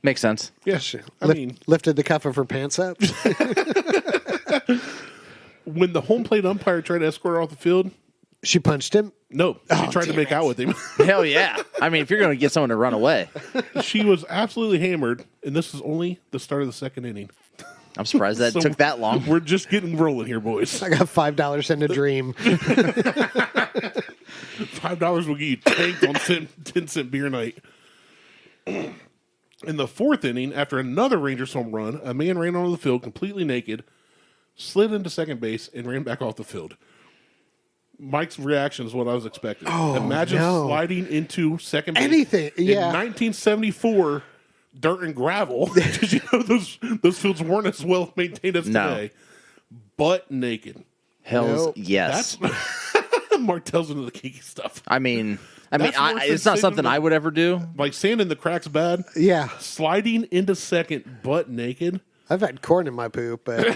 Makes sense. Yeah, I mean, Lifted the cuff of her pants up. when the home plate umpire tried to escort her off the field, She punched him. no, she tried to damn make it. out with him. Hell yeah. I mean, if you're gonna get someone to run away, She was absolutely hammered, and this is only the start of the second inning. I'm surprised that So took that long. We're just getting rolling here, boys. I got $5 in a dream. $5 will get you tanked on 10-cent beer night. In the fourth inning, after another Rangers home run, a man ran onto the field completely naked, slid into second base, and ran back off the field. Mike's reaction is what I was expecting. Imagine no. sliding into second base. Anything, yeah. In 1974, dirt and gravel. Did you know those fields weren't as well maintained as No. today? Butt naked. Hell's Nope. yes. Martelle's into the kinky stuff. I mean, That's worse than it's not sitting something in the- I would ever do. Like sand in the cracks bad. Yeah. Sliding into second, butt naked. I've had corn in my poop, but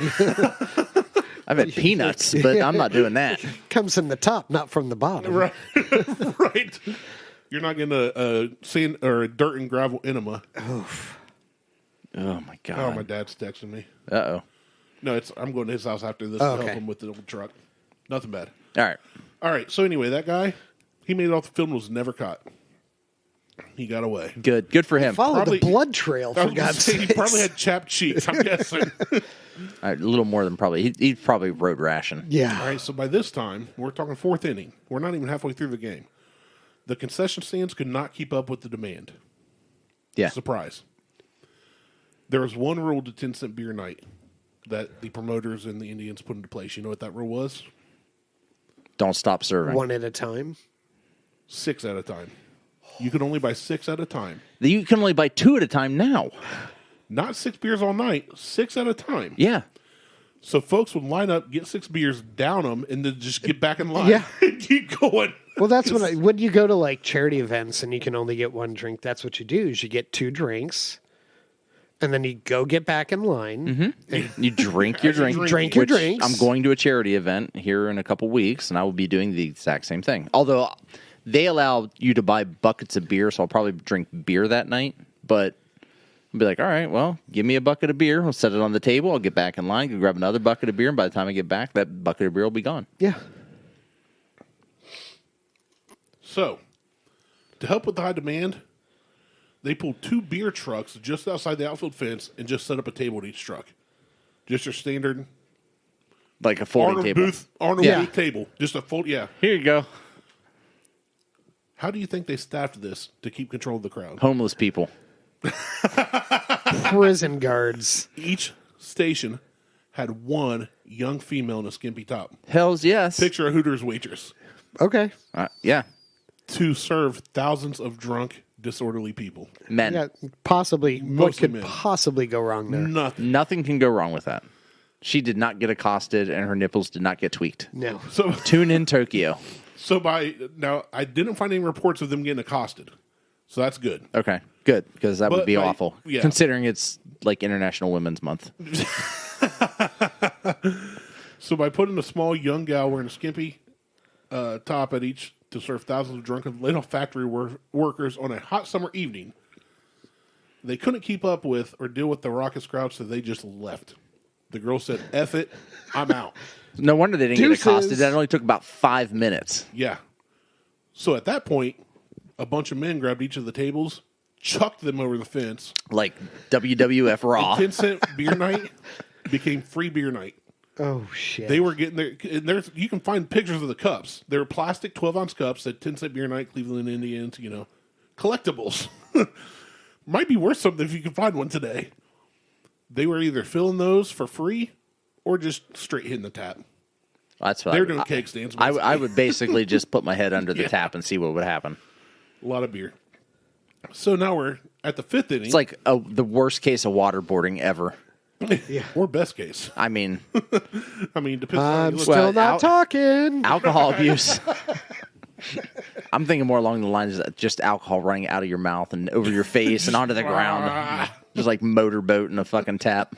I've had peanuts, but I'm not doing that. comes from the top, not from the bottom. Right. Right. You're not getting a sand or a dirt and gravel enema. Oh my Oh, god. my dad's texting me. Uh-oh. No, I'm going to his house after this Oh, to help okay. him with the old truck. Nothing bad. All right. All right. So anyway, that guy, he made it off the field and was never caught. He got away. Good for him. All Follow Probably- the blood trail, I for was gonna God's say, sake. he probably had chapped cheeks, I'm guessing. right, a little more than probably. He probably rode ration. Yeah. All right, so by this time, we're talking fourth inning. We're not even halfway through the game. The concession stands could not keep up with the demand. Yeah. Surprise. There was one rule to 10-cent beer night that the promoters and the Indians put into place. You know what that rule was? Don't stop serving. One at a time. 6 at a time. You could only buy 6 at a time. You can only buy 2 at a time now. Not 6 beers all night, 6 at a time. Yeah. So folks would line up, get 6 beers, down them, and then just get back in line. Yeah. And keep going. Well, that's when you go to like charity events and you can only get one drink. That's what you do. Is you get 2 drinks, and then you go get back in line. And You drink your drink. Drink your which drinks. I'm going to a charity event here in a couple weeks, and I will be doing the exact same thing. Although they allow you to buy buckets of beer, so I'll probably drink beer that night. But I'll be like, all right, well, give me a bucket of beer. I'll set it on the table. I'll get back in line, go grab another bucket of beer, and by the time I get back, that bucket of beer will be gone. yeah. So, to help with the high demand, they pulled 2 beer trucks just outside the outfield fence and just set up a table at each truck. Just your standard Like a folding table. Arnold Booth table. Just a fold. Yeah. Here you go. How do you think they staffed this to keep control of the crowd? Homeless people. Prison guards. Each station had 1 young female in a skimpy top. Hells yes. Picture a Hooters waitress. Okay. Yeah. To serve thousands of drunk, disorderly people. Men. Yeah, possibly. What Mostly could men. possibly go wrong there? Nothing. Nothing can go wrong with that. She did not get accosted, and her nipples did not get tweaked. No. So, Tune in Tokyo. now I didn't find any reports of them getting accosted. So that's good. Okay, good, because that would But, be like, awful, yeah. considering it's like International Women's Month. So by putting a small young gal wearing a skimpy top at each to serve thousands of drunken laid off factory workers on a hot summer evening, they couldn't keep up with or deal with the raucous crowd, so they just left. The girl said, "F it, I'm out." No wonder they didn't Deuces. get accosted. That only took about 5 minutes. Yeah. So at that point, a bunch of men grabbed each of the tables, chucked them over the fence. Like WWF Raw. 10-cent beer night became free beer night. Oh, shit. They were getting there. And you can find pictures of the cups. They were plastic 12-ounce cups that 10-cent beer night, Cleveland Indians, collectibles. Might be worth something if you can find one today. They were either filling those for free or just straight hitting the tap. That's what They're doing cake stands. I would basically just put my head under the tap and see what would happen. A lot of beer. So now we're at the 5th inning. It's like the worst case of waterboarding ever. Or best case. I mean, Depends on how you I'm look. still not talking. alcohol abuse. I'm thinking more along the lines of just alcohol running out of your mouth and over your face and onto the ground. Just like motorboat in a fucking tap.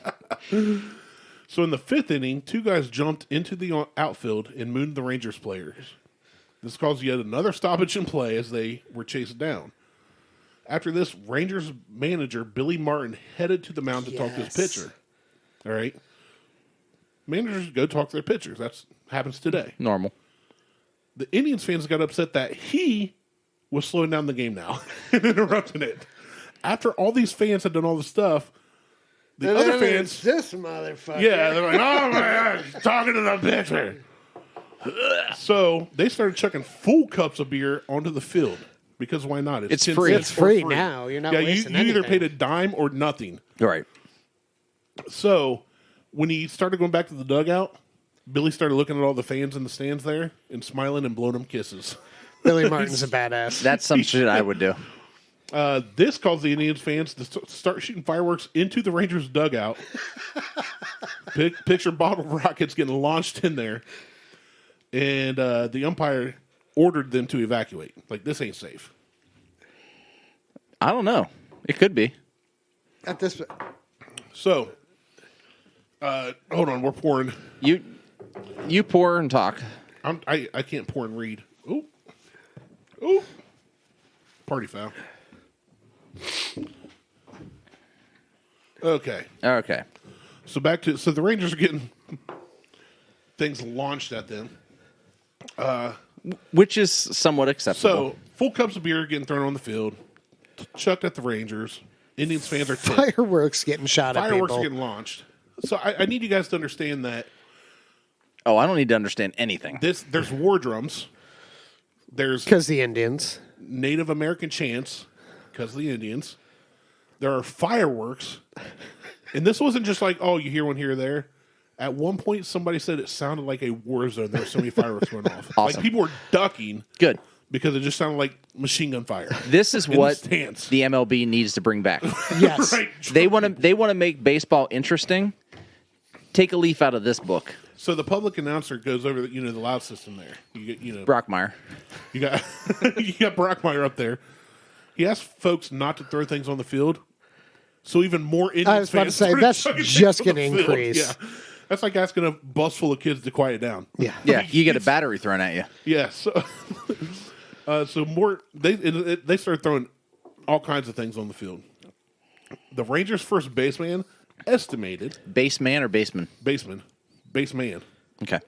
So in the 5th inning, 2 guys jumped into the outfield and mooned the Rangers players. This caused yet another stoppage in play as they were chased down. After this, Rangers manager Billy Martin headed to the mound to talk to his pitcher. All right. Managers go talk to their pitchers. That happens today. Normal. The Indians fans got upset that he was slowing down the game now and interrupting it. After all these fans had done all the stuff, the other fans... This motherfucker. Yeah, they're like, "Oh my God, he's talking to the pitcher." So they started chucking full cups of beer onto the field because why not? It's 10 free. cents It's for free now. You're not Yeah, wasting you either anything. paid a dime or nothing. Right. So when he started going back to the dugout, Billy started looking at all the fans in the stands there and smiling and blowing them kisses. Billy Martin's a badass. That's some shit I would do. This caused the Indians fans to start shooting fireworks into the Rangers dugout. Picture bottle rockets getting launched in there. And the umpire ordered them to evacuate. Like, this ain't safe. I don't know. It could be. At this, So, hold on, we're pouring. You pour and talk. I can't pour and read. Ooh. Ooh. Party foul. Okay. Okay. So the Rangers are getting things launched at them. Which is somewhat acceptable. So full cups of beer getting thrown on the field, chucked at the Rangers. Indians fans are ticked. fireworks getting shot at Fireworks people. are getting launched. So I need you guys to understand that I don't need to understand anything. there's war drums. There's Because the Indians. Native American chants because of the Indians. There are fireworks. And this wasn't just like, oh, you hear one here or there. At one point, somebody said it sounded like a war zone. There were so many fireworks going off. Awesome. Like people were ducking Good. because it just sounded like machine gun fire. This is In the what stands. the MLB needs to bring back. Yes. Right. They want to make baseball interesting. Take a leaf out of this book. So the public announcer goes over the loud system there. You get Brockmeyer. you got you got Brockmeyer up there. He asked folks not to throw things on the field. So even more Indians I was about to fans say, started that's chucking just things on going the to field. increase. Yeah. That's like asking a bus full of kids to quiet down. Yeah. Yeah, you get a battery thrown at you. Yeah. So more they started throwing all kinds of things on the field. The Rangers' first baseman estimated Baseman or baseman? baseman. Okay.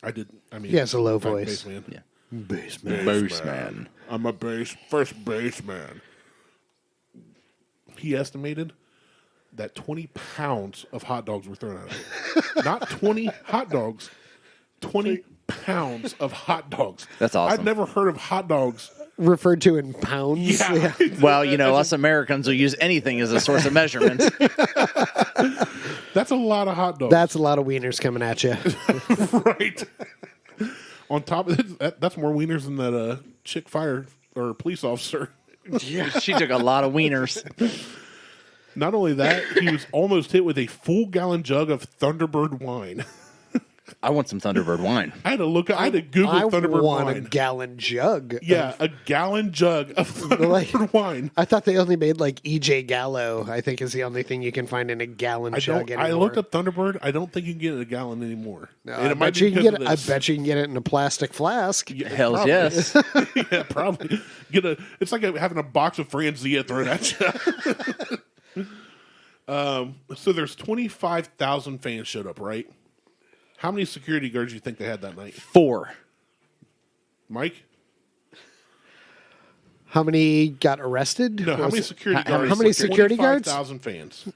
I mean, He has a low fine, voice. Baseman. Yeah. Baseman. I'm a first baseman. He estimated that 20 pounds of hot dogs were thrown at him. Not 20 hot dogs, 20 pounds of hot dogs. That's awesome. I've never heard of hot dogs Referred to in pounds. Yeah. Well, us Americans will use anything as a source of measurement. That's a lot of hot dogs. That's a lot of wieners coming at you. Right. On top of it, that's more wieners than that chick fire or police officer. She took a lot of wieners. Not only that, he was almost hit with a full gallon jug of Thunderbird wine. I want some Thunderbird wine. I had to Google Thunderbird want wine. a gallon jug. Yeah, a gallon jug of Thunderbird wine. I thought they only made like EJ Gallo. I think is the only thing you can find in a gallon jug anymore. I looked up Thunderbird. I don't think you can get it in a gallon anymore. No, And I bet you can get it in a plastic flask. Yeah, Hells probably. yes. Yeah, probably. It's like having a box of Franzia thrown at you. So there's 25,000 fans showed up, right? How many security guards do you think they had that night? 4. Mike? How many got arrested? No, how many security guards? How many security guards? 25,000 fans.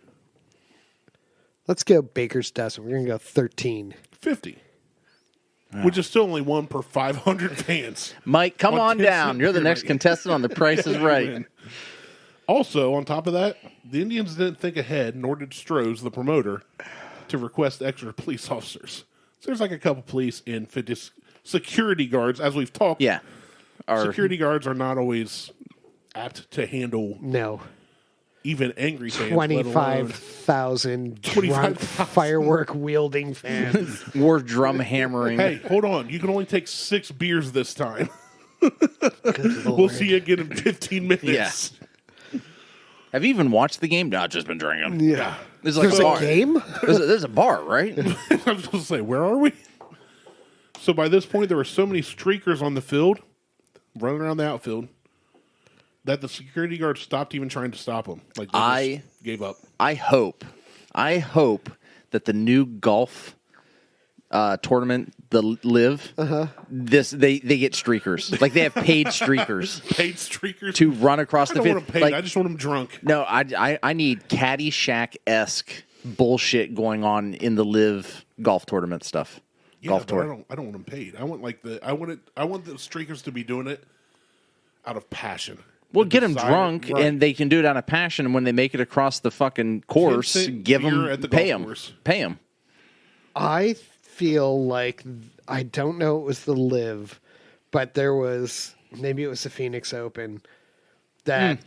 Let's go Baker's dozen. We're going to go 13. 50. Which is still only 1 per 500 fans. Mike, come on 10 down. You're the next security. contestant on The Price is Right. Also, on top of that, the Indians didn't think ahead, nor did Strohs, the promoter, to request extra police officers. So there's like a couple police and 50 security guards, as we've talked. Yeah. Security guards are not always apt to handle No. even angry fans. 25,000 drunk firework wielding fans. War drum hammering. Hey, hold on. You can only take 6 beers this time. We'll see you again in 15 minutes. Yeah. Have you even watched the game? No, I've just been drinking. Yeah. There's like There's a bar. a game? There's a bar, right? I was supposed to say, where are we? So by this point, there were so many streakers on the field, running around the outfield, that the security guards stopped even trying to stop them. Like they just gave up. I hope that the new golf tournament, the Live, they get streakers. Like they have paid streakers. Paid streakers to run across I the don't field. want them paid. Like, I just want them drunk. no, I need Caddyshack-esque bullshit going on in the Live golf tournament stuff. Yeah, golf but tour. I don't want them paid. I want I want the streakers to be doing it out of passion. Well, The get them desire- drunk, right. and they can do it out of passion. And when they make it across the fucking course, 10-cent give beer them, at the pay golf them, course. pay them. I feel like, I don't know it was the Live, but there was, maybe it was the Phoenix Open, that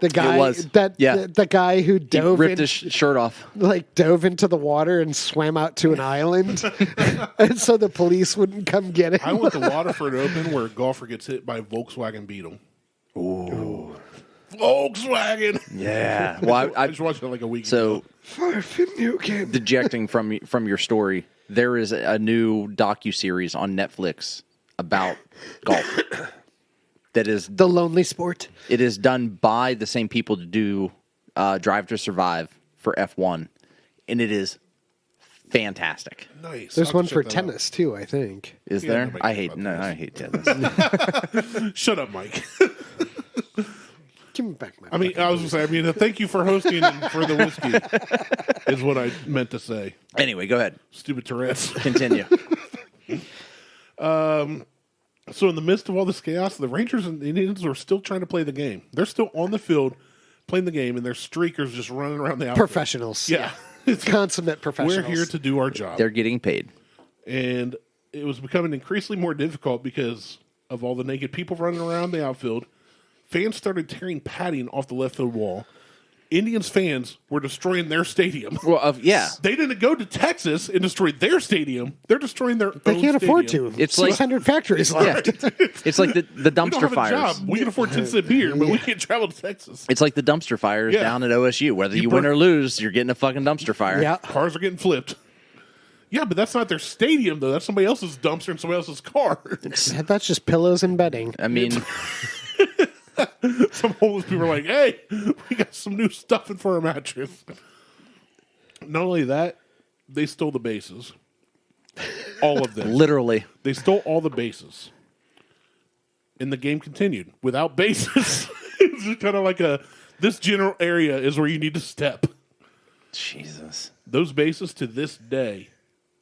the guy, It was. that Yeah. the guy who He dove ripped in, his shirt off. dove into the water and swam out to an island, and so the police wouldn't come get him. I want the Waterford Open where a golfer gets hit by a Volkswagen Beetle. Ooh. Volkswagen! Yeah. Well, I just watched it like a week ago. Dejecting from your story, there is a new docuseries on Netflix about golf. That is The Lonely Sport. It is done by the same people to do Drive to Survive for F1, and it is fantastic. Nice. There's I'll one check for that out. tennis too, I think. Is Yeah, there? nobody I cares hate about I hate tennis. Shut up, Mike. Give me back my. I mean, I was going to say, thank you for hosting and for the whiskey, is what I meant to say. Anyway, go ahead. Stupid Tourette's. Continue. So in the midst of all this chaos, the Rangers and the Indians are still trying to play the game. They're still on the field playing the game, and their streakers just running around the outfield. Professionals. Yeah. Consummate professionals. We're here to do our job. They're getting paid. And it was becoming increasingly more difficult because of all the naked people running around the outfield. Fans started tearing padding off the left field wall. Indians fans were destroying their stadium. Well, yeah. They didn't go to Texas and destroy their stadium. They're destroying their They own can't afford stadium. to. It's like- 600 factories Yeah. left. It's like the We don't dumpster have a fires. job. We can afford 10-cent beer, but we can't travel to Texas. It's like the dumpster fires Yeah. down at OSU. Whether you You win burn- or lose, you're getting a fucking dumpster fire. Yeah. Cars are getting flipped. Yeah, but that's not their stadium, though. That's somebody else's dumpster and somebody else's car. That's just pillows and bedding. I mean, Some homeless people are like, hey, we got some new stuffing for our mattress. Not only that, they stole the bases. All of them. literally. They stole all the bases. and the game continued without bases. It's just kind of like this general area is where you need to step. Jesus. Those bases to this day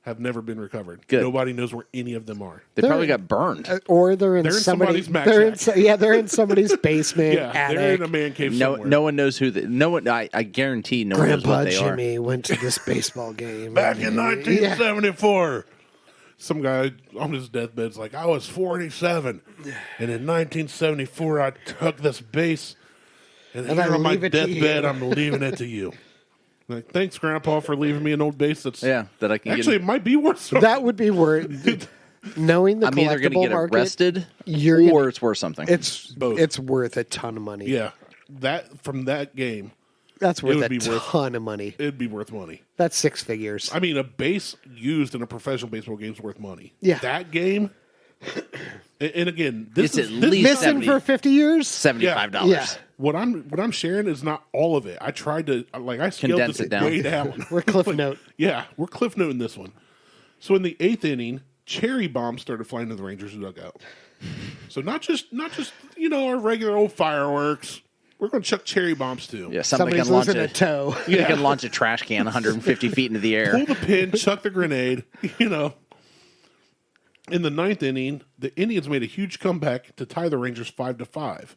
have never been recovered. Good. Nobody knows where any of them are. They probably got burned. Or they're in somebody's somebody's MacShack. they're in somebody's basement. Yeah, attic. they're in a man cave somewhere. No one knows who. No one. I guarantee no one knows Grandpa what they Jimmy went to this baseball game Back in Yeah. 1974, some guy on his deathbed's like, I was 47, and in 1974 I took this base, and I here on my leave it to deathbed you." I'm leaving it to you. Like, thanks, Grandpa, for leaving me an old base that's that I can actually get. it might be worth something. That would be worth knowing the I'm either going to collectible get market. arrested you're or gonna- it's worth something. It's Both. it's worth a ton of money. Yeah, that from that game, That's worth would a be worth- ton of money. it'd be worth money. That's 6 figures. I mean, a base used in a professional baseball game is worth money. Yeah. That game, and again, this It's is at this- least Missing 70 for 50 years? $75. Yeah. What I'm sharing is not all of it. I tried to I scaled Condense this it down. way down. We're Cliff Note. Yeah, we're cliff noting this one. So in the 8th inning, cherry bombs started flying to the Rangers' dugout. So not just our regular old fireworks. We're going to chuck cherry bombs too. Yeah, somebody Somebody's can launch losing a it. toe. You can launch a trash can 150 feet into the air. Pull the pin, chuck the grenade. In the 9th inning, the Indians made a huge comeback to tie the Rangers 5-5.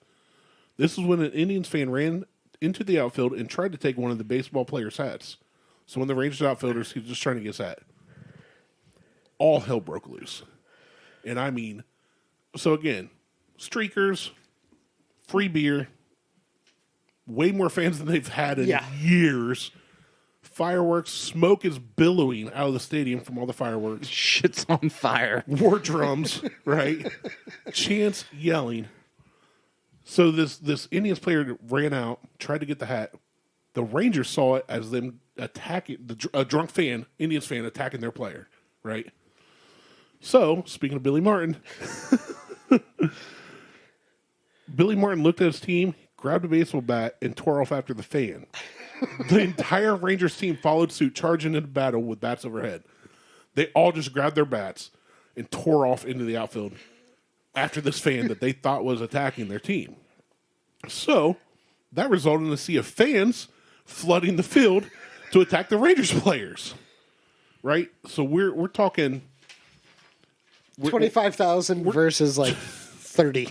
This is when an Indians fan ran into the outfield and tried to take one of the baseball players' hats. So when the Rangers outfielders, he was just trying to get his hat. All hell broke loose. And I mean, so again, streakers, free beer, way more fans than they've had in years. Fireworks, smoke is billowing out of the stadium from all the fireworks. Shit's on fire. War drums, right? Chants yelling. So this Indians player ran out, tried to get the hat. The Rangers saw it as them attacking a drunk fan, Indians fan attacking their player, right? So, speaking of Billy Martin, Billy Martin looked at his team, grabbed a baseball bat, and tore off after the fan. The entire Rangers team followed suit, charging into battle with bats overhead. They all just grabbed their bats and tore off into the outfield after this fan that they thought was attacking their team. So that resulted in a sea of fans flooding the field to attack the Rangers players. Right? So we're talking 25,000 versus like 30.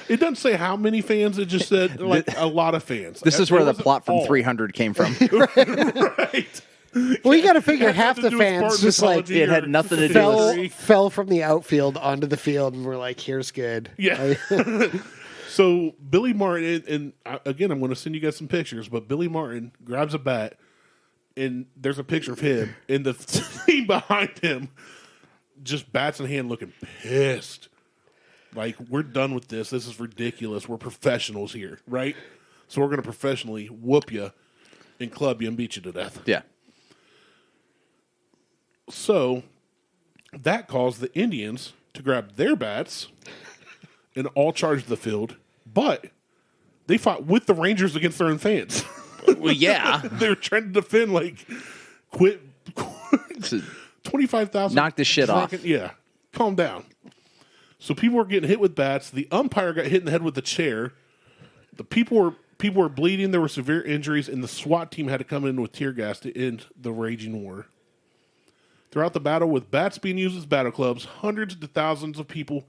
It doesn't say how many fans, it just said like a lot of fans. This is It where the wasn't plot from all. 300 came from. Right. Well, you got to figure It had half to the do with fans Spartan just like mythology It had or nothing to do with fell from the outfield onto the field and were like, here's good. Yeah. So Billy Martin, and again, I'm going to send you guys some pictures, but Billy Martin grabs a bat, and there's a picture of him, and the team behind him just bats in hand looking pissed. Like, we're done with this. This is ridiculous. We're professionals here, right? So we're going to professionally whoop you and club you and beat you to death. Yeah. So that caused the Indians to grab their bats and all charge the field, but they fought with the Rangers against their own fans. Well, yeah. They were trying to defend, like, quit 25,000. Knock this shit off. Yeah, calm down. So people were getting hit with bats. The umpire got hit in the head with a chair. The people were bleeding. There were severe injuries, and the SWAT team had to come in with tear gas to end the raging war. Throughout the battle, with bats being used as battle clubs, hundreds to thousands of people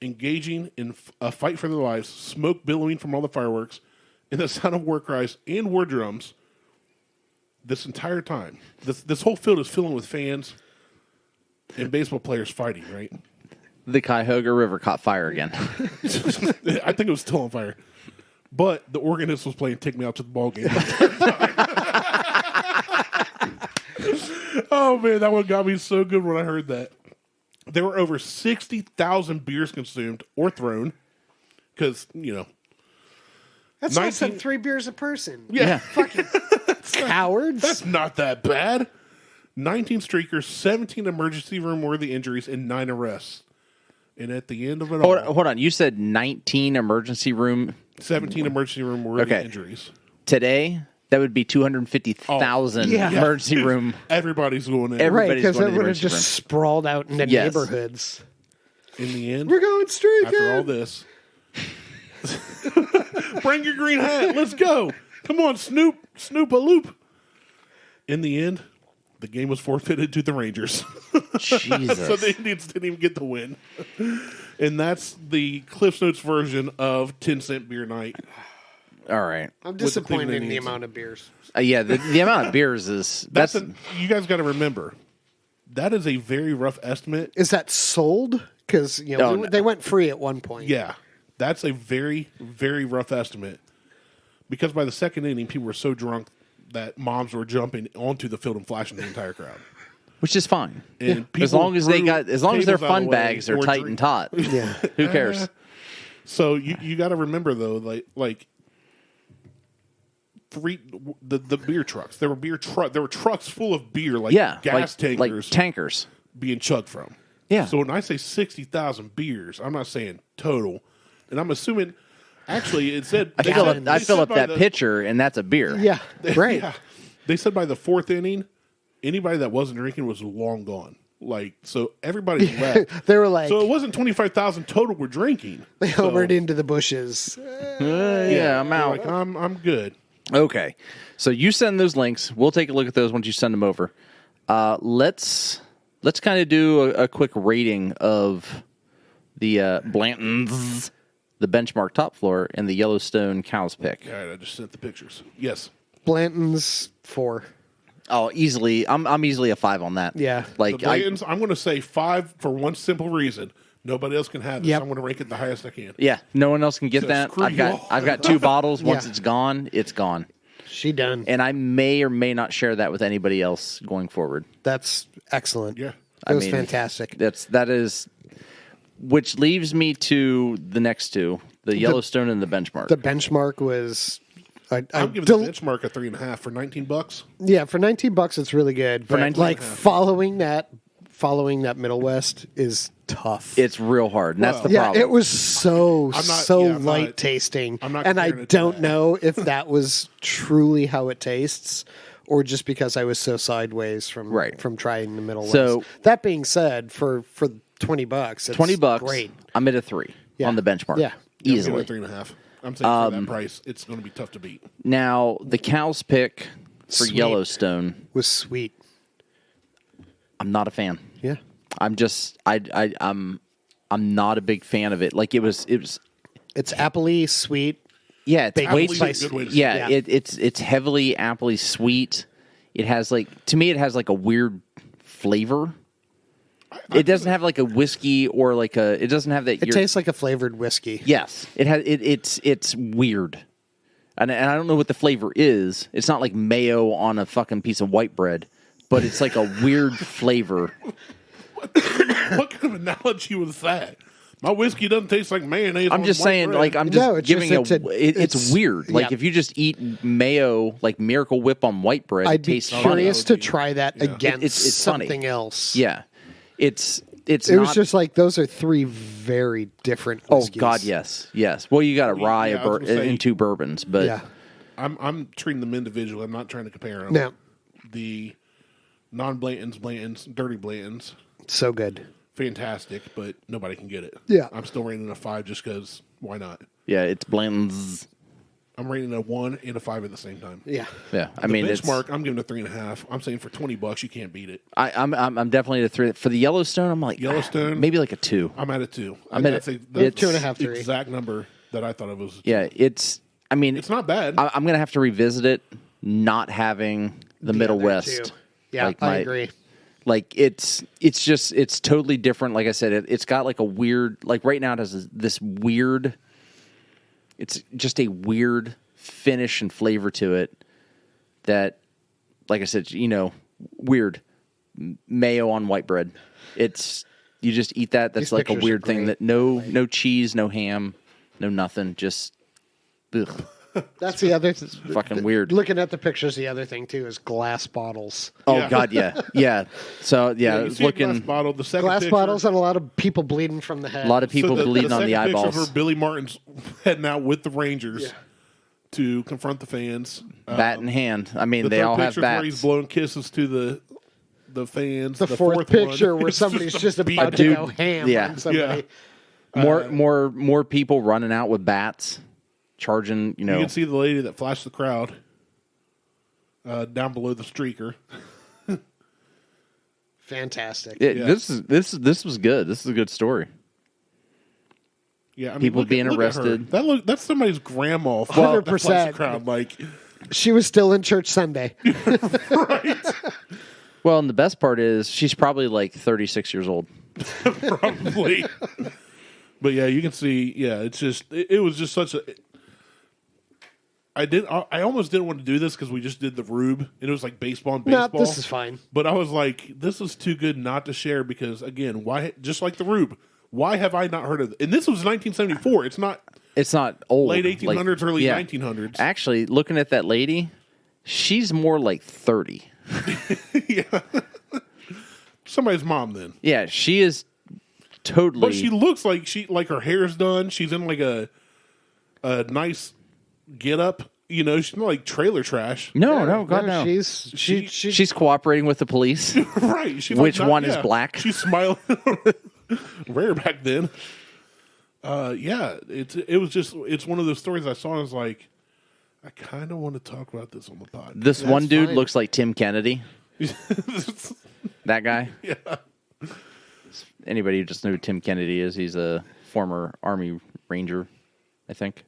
engaging in a fight for their lives, smoke billowing from all the fireworks, and the sound of war cries and war drums. This entire time, this whole field is filling with fans and baseball players fighting. Right? The Cuyahoga River caught fire again. I think it was still on fire, but the organist was playing "Take Me Out to the Ball Game." Oh man, that one got me so good when I heard that. There were over 60,000 beers consumed or thrown because, That's less than 3 beers a person. Yeah. Fucking cowards. That's not that bad. 19 streakers, 17 emergency room worthy injuries, and 9 arrests. And at the end of it all, Hold on. You said 19 emergency room 17 emergency room worthy injuries. today. That would be 250,000 emergency room. Everybody's going in. Right, Everybody's because going it to the would have emergency just room. sprawled out into Yes. neighborhoods. in the end, We're going streaking. after all this, bring your green hat. Let's go. Come on, Snoop a loop. In the end, the game was forfeited to the Rangers. Jesus. So the Indians didn't even get the win. And that's the Cliff's Notes version of 10-cent beer night. All right. I'm the disappointed in the Indians. amount of beers. Yeah, the amount of beers is You guys got to remember, that is a very rough estimate. Is that sold? Because No. they went free at one point. Yeah, that's a very, very rough estimate. Because by the second inning, people were so drunk that moms were jumping onto the field and flashing the entire crowd. which is fine. And As long as threw their tables out of fun the way bags are or tight drink- and taut. Yeah. Who cares? So you got to remember though, like the beer trucks. There were trucks full of beer, like Yeah, gas like tankers, tankers. being chugged from. Yeah. So when I say 60,000 beers, I'm not saying total, and I'm assuming. Actually, it said I they fill said- up, they I fill said up by that the- pitcher, and that's a beer. Yeah. Right. Yeah. They said by the fourth inning, anybody that wasn't drinking was long gone. Like, so everybody left. They were like, So it wasn't 25,000 total were drinking. they So, hovered into the bushes. Yeah, I'm they're out. like, I'm good. Okay. So you send those links. We'll take a look at those once you send them over. Let's kind of do a quick rating of the Blanton's, the benchmark top floor, and the Yellowstone C.O.W.S pick. All right, I just sent the pictures. Yes. Blanton's 4. Oh, easily. I'm easily a 5 on that. Yeah. Like The Blaytons, I'm going to say 5 for one simple reason. Nobody else can have this. Yep. I'm going to rank it the highest I can. yeah, no one else can get So that. screw you all. I've got 2 bottles. Once Yeah. it's gone, it's gone. She done. And I may or may not share that with anybody else going forward. That's excellent. Yeah. It was fantastic. That is, which leaves me to the next two, the Yellowstone and the benchmark. The benchmark was. I'm giving the benchmark a 3.5 for $19. Yeah, for $19, it's really good. But 19 like following that Middle West is tough. It's real hard, and that's the yeah, problem. it was so I'm light not- tasting, I'm not and I comparing it to don't that. know if that was truly how it tastes, or just because I was so sideways from Right. from trying the Middle So- West. That being said, for $20, it's $20. Great. I'm at a 3 Yeah. on the benchmark. Yeah. I'm Easily. giving it a 3.5. I'm saying for that price, it's going to be tough to beat. Now the C.O.W.S pick for Sweet. Yellowstone, Was sweet. I'm not a fan. Yeah. I'm not a big fan of it. Like it was. It's appley, sweet. Yeah, it's Baked way Apple's too. a good way to say Yeah, it. it's heavily appley sweet. It has to me, it has like a weird flavor. It doesn't have like a whiskey or like a. It doesn't have that. It tastes like a flavored whiskey. Yes, it has. It's weird, and I don't know what the flavor is. It's not like mayo on a fucking piece of white bread, but it's like a weird flavor. What kind of analogy was that? My whiskey doesn't taste like mayonnaise. I'm on just white saying, bread. like I'm No, just it's giving just- it's weird. Like yeah. if you just eat mayo, like Miracle Whip on white bread, it I'd be tastes curious funny. to try that against It's funny. something else. Yeah, it's It not, was just like those are 3 very different Oh whiskeys. God, yes. Well, you got a rye Yeah, I was gonna say- and 2 bourbons, but Yeah. I'm treating them individually. I'm not trying to compare them. No. The non-Blanton's, dirty Blanton's, So good. fantastic, but nobody can get it. Yeah. I'm still rating it a 5 just because why not? yeah, it's Blanton's. I'm rating it a 1 and a 5 at the same time. Yeah. Yeah, I The mean, benchmark, I'm giving it a 3.5. I'm saying for $20, you can't beat it. I'm definitely at a 3 for the Yellowstone. I'm like Yellowstone? maybe like a 2. I'm at a 2. I'm at That's it. the It's 2.5, 3. exact number that I thought it was. Yeah, it's. I mean, It's not bad. I'm gonna have to revisit it, not having the Middle other West. two. Yeah, Like I agree. Like it's totally different. Like I said, it's got like a weird. Like right now, it has this weird. It's just a weird finish and flavor to it. That, like I said, weird mayo on white bread. It's you just eat that. That's These like a pictures weird are thing. great. That no cheese, no ham, no nothing. Just ugh, That's the other fucking weird. Looking at the pictures, the other thing too is glass bottles. Oh Yeah. God, yeah. So yeah, you it's see a glass looking bottle. The second Glass picture, bottles and a lot of people bleeding from the head. a lot of people bleeding on the second picture eyeballs. for Billy Martin's heading out with the Rangers to confront the fans. Bat in hand. I mean, The they third all have picture where he's bats. blowing kisses to the the fans. The fourth picture one, where it's somebody's just beat about to go ham Yeah. on somebody. More people running out with bats, charging. You can see the lady that flashed the crowd down below the streaker. Fantastic. This was good. This is a good story. Yeah, I mean, People look being at arrested. her. That's somebody's grandma. 100%. That crowd, like, She was still in church Sunday. right? Well, and the best part is she's probably like 36 years old. Probably. But yeah, you can see. Yeah, it's just it was just such a. I almost didn't want to do this because we just did the Rube and it was like baseball and No, baseball. this is fine. But I was like, this is too good not to share because again, why? Just like the Rube, why have I not heard of it? And this was 1974. It's not old. late 1800s, early 1900s. Actually, looking at that lady, she's more like 30. Yeah, somebody's mom then. Yeah, she is totally. But she looks like her hair's done. She's in like a nice get up. She's not like trailer trash. No, God no. She's cooperating with the police. Right. She's Which like one is black? She's smiling. Rare back then. It's one of those stories I saw and I was like, I kind of want to talk about this on the pod. This one dude fine. looks like Tim Kennedy. That guy. Yeah. Anybody who just know who Tim Kennedy is, he's a former Army Ranger, I think.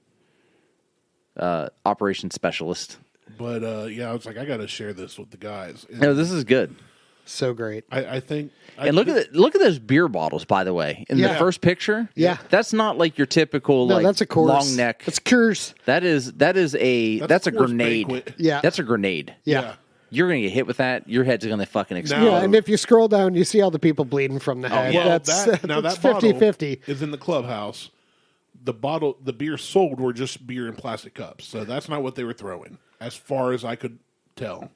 Operations specialist. But I was like, I got to share this with the guys. And No, this is good. so great. I think. And look at those beer bottles, by the way, in the Yeah. first picture. Yeah. That's not like your typical No, like that's a course. long neck. That's Coors. That's a That's grenade. banquet. Yeah. That's a grenade. Yeah. You're gonna get hit with that. Your head's gonna fucking explode. No. Yeah, and if you scroll down, you see all the people bleeding from the head. Well, That's that 50-50. bottle is in the clubhouse. The beer sold were just beer in plastic cups, so that's not what they were throwing, as far as I could tell.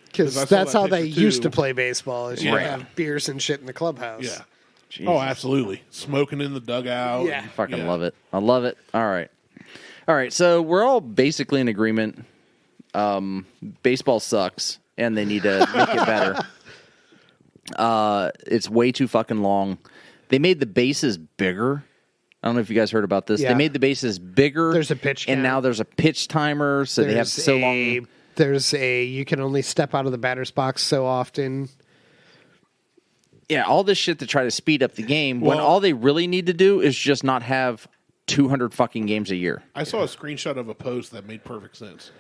Because I saw that's that how they picture, used too. to play baseball. Is you Right. have beers and shit in the clubhouse. Yeah. Jesus. Oh, absolutely. Smoking in the dugout. Yeah. and- Fucking yeah. love it. I love it. All right. So we're all basically in agreement. Baseball sucks, and they need to make it better. It's way too fucking long. They made the bases bigger. I don't know if you guys heard about this. Yeah. They made the bases bigger. There's a pitch and count. now there's a pitch timer, so they have so long. You can only step out of the batter's box so often. Yeah, all this shit to try to speed up the game when Well- all they really need to do is just not have 200 fucking games a year. I saw a screenshot of a post that made perfect sense.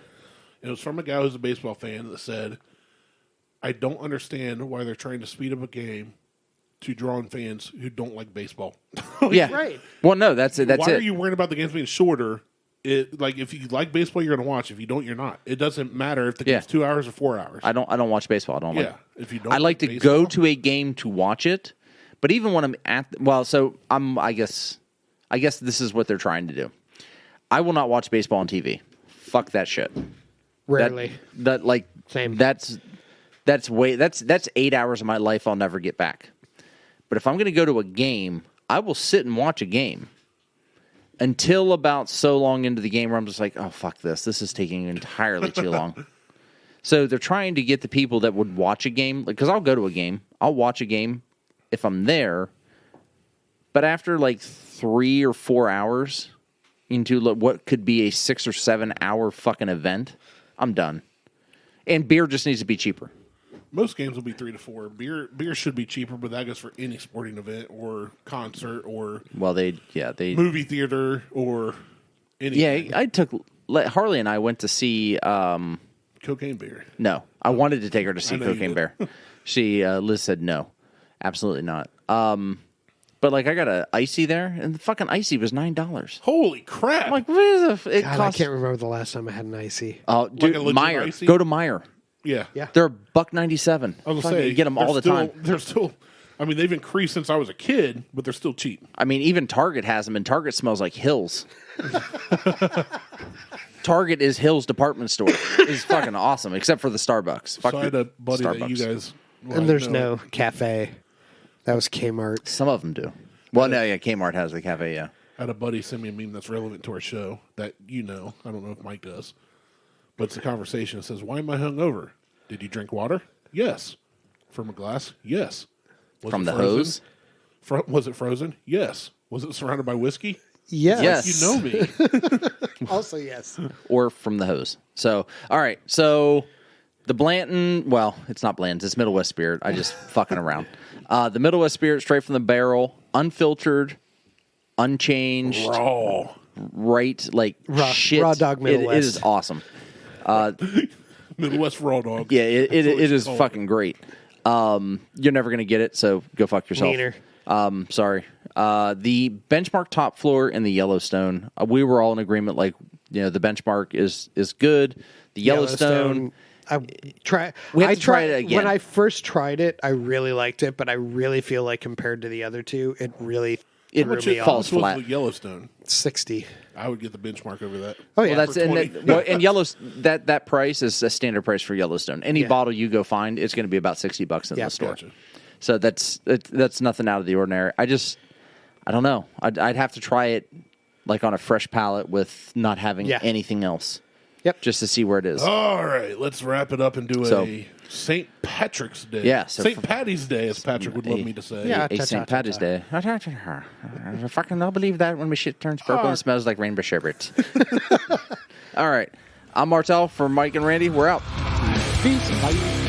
It was from a guy who's a baseball fan that said, I don't understand why they're trying to speed up a game to draw in fans who don't like baseball. Yeah. Right. Well, no, that's it. Why are you worrying about the games being shorter? If you like baseball, you're going to watch. If you don't, you're not. It doesn't matter if the game's 2 hours or 4 hours. I don't watch baseball. I don't like. If you don't, I like to baseball, go to a game to watch it, but even when I'm at I guess this is what they're trying to do. I will not watch baseball on TV. Fuck that shit. Rarely. Same. That's 8 hours of my life I'll never get back. But if I'm going to go to a game, I will sit and watch a game until about so long into the game where I'm just like, oh, fuck this. This is taking entirely too long. So they're trying to get the people that would watch a game, because I'll go to a game. I'll watch a game if I'm there. But after like 3 or 4 hours into what could be a 6 or 7 hour fucking event, I'm done. And beer just needs to be cheaper. Most games will be 3 to 4. Beer should be cheaper, but that goes for any sporting event or concert or movie theater or anything. Yeah, Harley and I went to see Cocaine beer. No, I wanted to take her to see Cocaine Bear. Liz said no, absolutely not. But I got a icy there, and the fucking icy was $9. Holy crap! I'm like, what is it? God, I can't remember the last time I had an icy. Oh, dude, a legit Meyer. icy? Go to Meyer. Yeah. They're $1.97. I was gonna say you get them all the time. They're still. I mean, they've increased since I was a kid, but they're still cheap. I mean, even Target has them, and Target smells like Hills. Target is Hills department store. It's fucking awesome, except for the Starbucks. Fuck So I had a buddy Starbucks. that you guys. And there's no cafe. That was Kmart. Some of them do. Well, no, yeah, Kmart has the cafe, yeah. I had a buddy send me a meme that's relevant to our show that I don't know if Mike does, but it's a conversation that says, "Why am I hungover? Did you drink water? Yes. From a glass? Yes. Was From it the frozen? hose? Was it frozen? Yes. Was it surrounded by whiskey? Yes. Yes. You know me. Also, yes. Or from the hose. So, all right. So, the Blanton, well, it's not Blanton's. It's Middle West Spirit. I just fucking around. The Middle West Spirit, straight from the barrel, unfiltered, unchanged. Raw. Right, like shit. Raw dog Middle It West. is awesome. Midwest raw dog. Yeah, it That's what is it's called. fucking great. You're never going to get it, so go fuck yourself. Wiener. Sorry. The benchmark top floor in the Yellowstone, we were all in agreement, like, the benchmark is good. The Yellowstone We have to try it again. When I first tried it, I really liked it, but I really feel like compared to the other two, it really It threw me falls off. flat. Was the Yellowstone? 60. I would get the benchmark over that. Oh, yeah. Well, that's For 20. and Yellowstone. That price is a standard price for Yellowstone. Any Yeah. bottle you go find, it's going to be about $60 in Yeah, the store. Gotcha. So that's nothing out of the ordinary. I don't know. I'd have to try it like on a fresh palate with not having Yeah. anything else. Yep. Just to see where it is. All right, let's wrap it up and do So- a St. Patrick's Day. Yeah, so St. Patty's Day, as Patrick would love me to say. Yeah. A St. Patty's Day. I fucking don't believe that when my shit turns purple and smells like rainbow sherbet. All right. I'm Martelle for Mike and Randy. We're out. Peace. Bye.